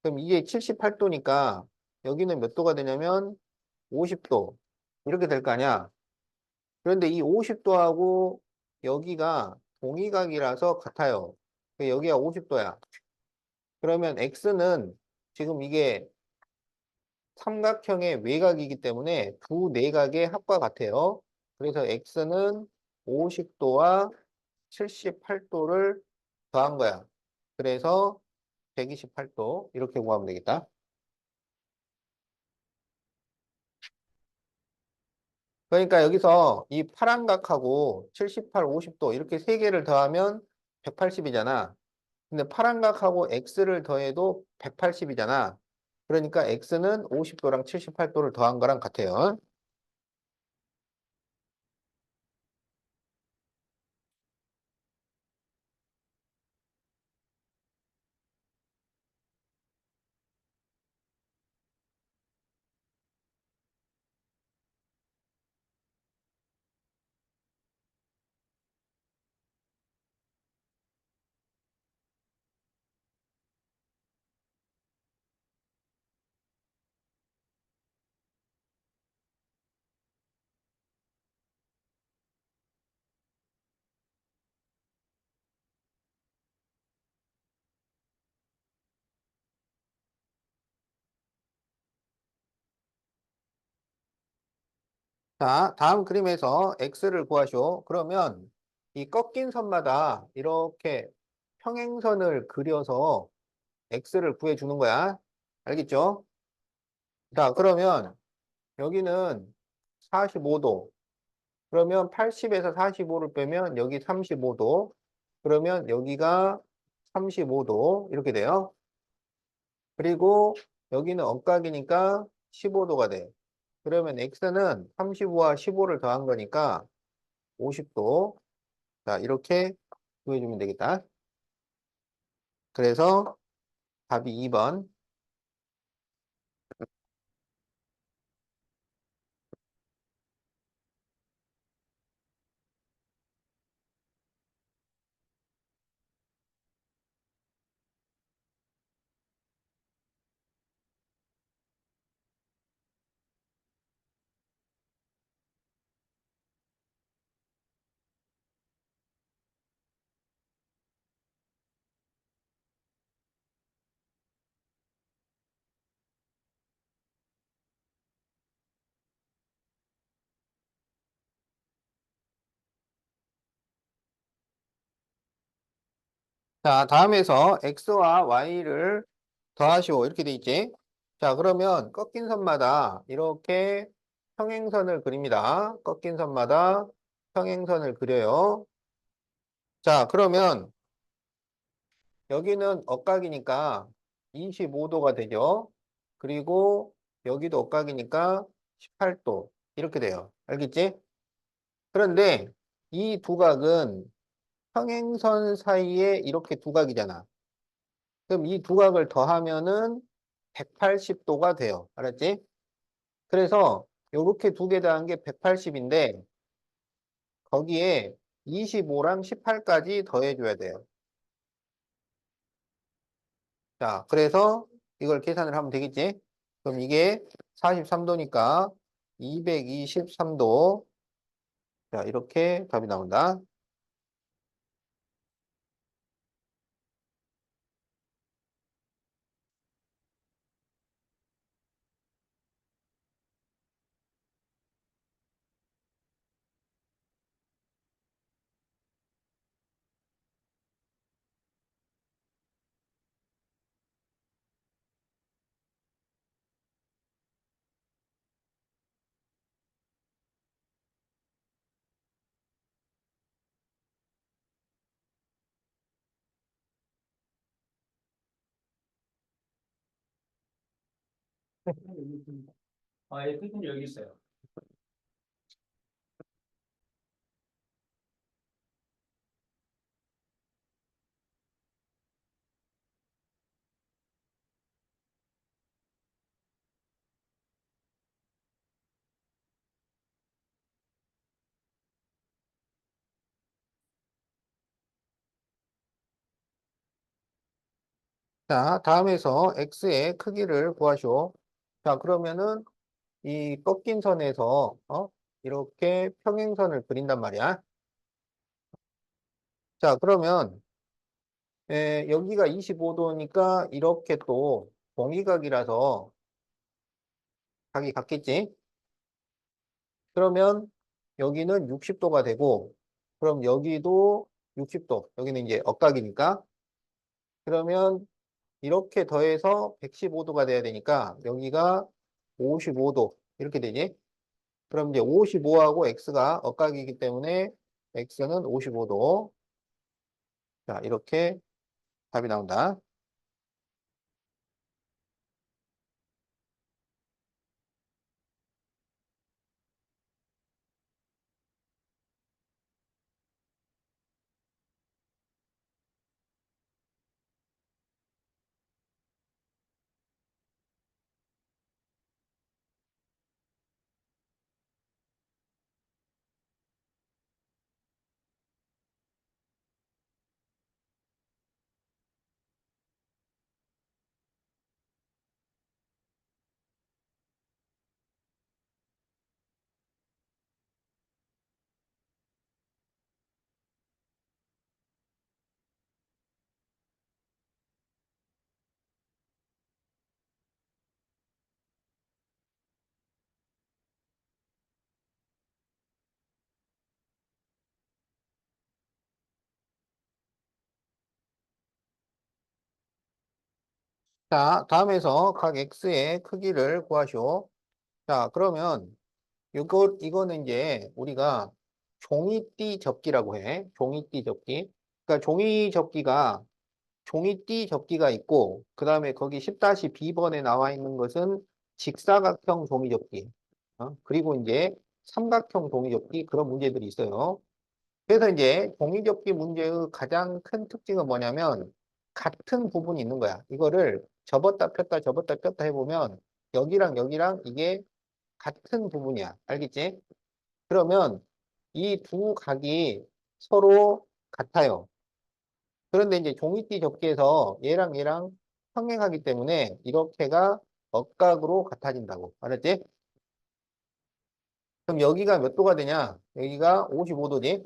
그럼 이게 78도니까 여기는 몇 도가 되냐면 50도. 이렇게 될 거 아니야. 그런데 이 50도하고 여기가 동의각이라서 같아요. 여기가 50도야. 그러면 x는 지금 이게 삼각형의 외곽이기 때문에 두 내각의 합과 같아요. 그래서 x는 50도와 78도를 더한 거야. 그래서 128도 이렇게 구하면 되겠다. 그러니까 여기서 이 파란 각하고 78, 50도 이렇게 세 개를 더하면 180이잖아. 근데 파란 각하고 x를 더해도 180이잖아. 그러니까 x는 50도랑 78도를 더한 거랑 같아요. 자, 다음 그림에서 x를 구하시오. 그러면 이 꺾인 선마다 이렇게 평행선을 그려서 x를 구해주는 거야. 알겠죠? 자, 그러면 여기는 45도. 그러면 80에서 45를 빼면 여기 35도. 그러면 여기가 35도. 이렇게 돼요. 그리고 여기는 억각이니까 15도가 돼. 그러면 x는 35와 15를 더한 거니까 50도. 자, 이렇게 구해주면 되겠다. 그래서 답이 2번. 자, 다음에서 x와 y를 더하시오. 이렇게 돼 있지? 자, 그러면 꺾인 선마다 이렇게 평행선을 그립니다. 꺾인 선마다 평행선을 그려요. 자, 그러면 여기는 억각이니까 25도가 되죠. 그리고 여기도 억각이니까 18도. 이렇게 돼요. 알겠지? 그런데 이 두 각은 평행선 사이에 이렇게 두 각이잖아. 그럼 이 두 각을 더하면은 180도가 돼요. 알았지? 그래서 요렇게 두 개 더한 게 180인데 거기에 25랑 18까지 더해줘야 돼요. 자, 그래서 이걸 계산을 하면 되겠지? 그럼 이게 43도니까 223도. 자, 이렇게 답이 나온다. 아, 예, 끝은 여기 있어요. 자, 다음에서 x의 크기를 구하시오. 자, 그러면은 이 꺾인 선에서 이렇게 평행선을 그린단 말이야. 자, 그러면 여기가 25도니까 이렇게 또 동위각이라서 각이 같겠지? 그러면 여기는 60도가 되고 그럼 여기도 60도. 여기는 이제 억각이니까. 그러면 이렇게 더해서 115도가 돼야 되니까 여기가 55도 이렇게 되지? 그럼 이제 55하고 x가 억각이기 때문에 x는 55도. 자, 이렇게 답이 나온다. 자, 다음에서 각 x의 크기를 구하시오. 자, 그러면 이거는 이제 우리가 종이띠 접기라고 해. 종이띠 접기. 그러니까 종이 접기가 종이띠 접기가 있고, 그 다음에 거기 10-B번에 나와 있는 것은 직사각형 종이 접기. 그리고 이제 삼각형 종이 접기 그런 문제들이 있어요. 그래서 이제 종이 접기 문제의 가장 큰 특징은 뭐냐면 같은 부분이 있는 거야. 이거를 접었다 폈다 접었다 폈다 해보면 여기랑 여기랑 이게 같은 부분이야. 알겠지? 그러면 이 두 각이 서로 같아요. 그런데 이제 종이띠 접기에서 얘랑 얘랑 평행하기 때문에 이렇게가 억각으로 같아진다고. 알았지? 그럼 여기가 몇 도가 되냐? 여기가 55도지?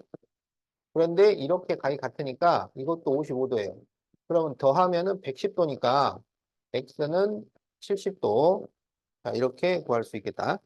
그런데 이렇게 각이 같으니까 이것도 55도예요. 그러면 더하면은 110도니까 x는 70도. 자, 이렇게 구할 수 있겠다.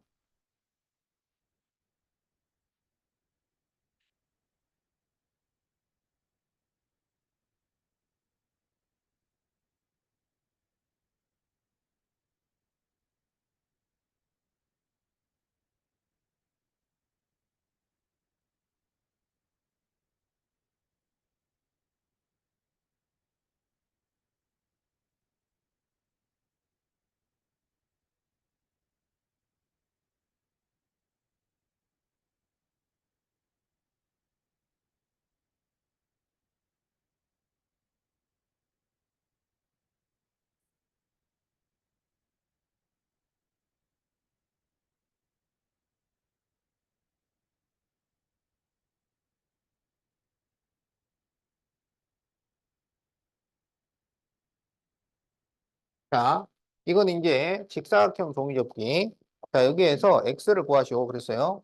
자, 이건 이제 직사각형 종이접기. 자, 여기에서 x를 구하시오. 그랬어요.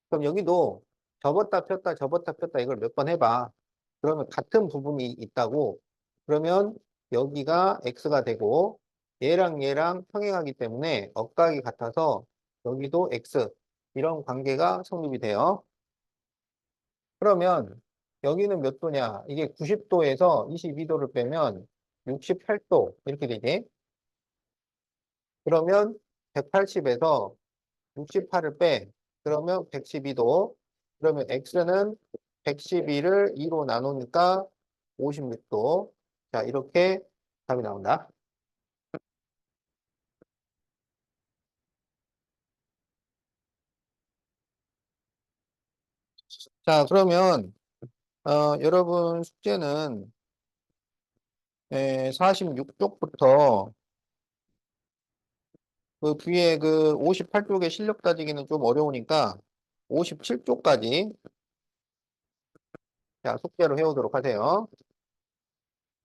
그럼 여기도 접었다 폈다 접었다 폈다 이걸 몇 번 해봐. 그러면 같은 부분이 있다고. 그러면 여기가 x가 되고 얘랑 얘랑 평행하기 때문에 억각이 같아서 여기도 x 이런 관계가 성립이 돼요. 그러면 여기는 몇 도냐? 이게 90도에서 22도를 빼면 68도 이렇게 되지. 그러면 180에서 68을 빼. 그러면 112도. 그러면 x는 112를 2로 나누니까 56도. 자, 이렇게 답이 나온다. 자, 그러면 여러분 숙제는 46쪽부터 그 뒤에 그 58쪽의 실력 따지기는 좀 어려우니까 57쪽까지 자, 숙제로 해오도록 하세요.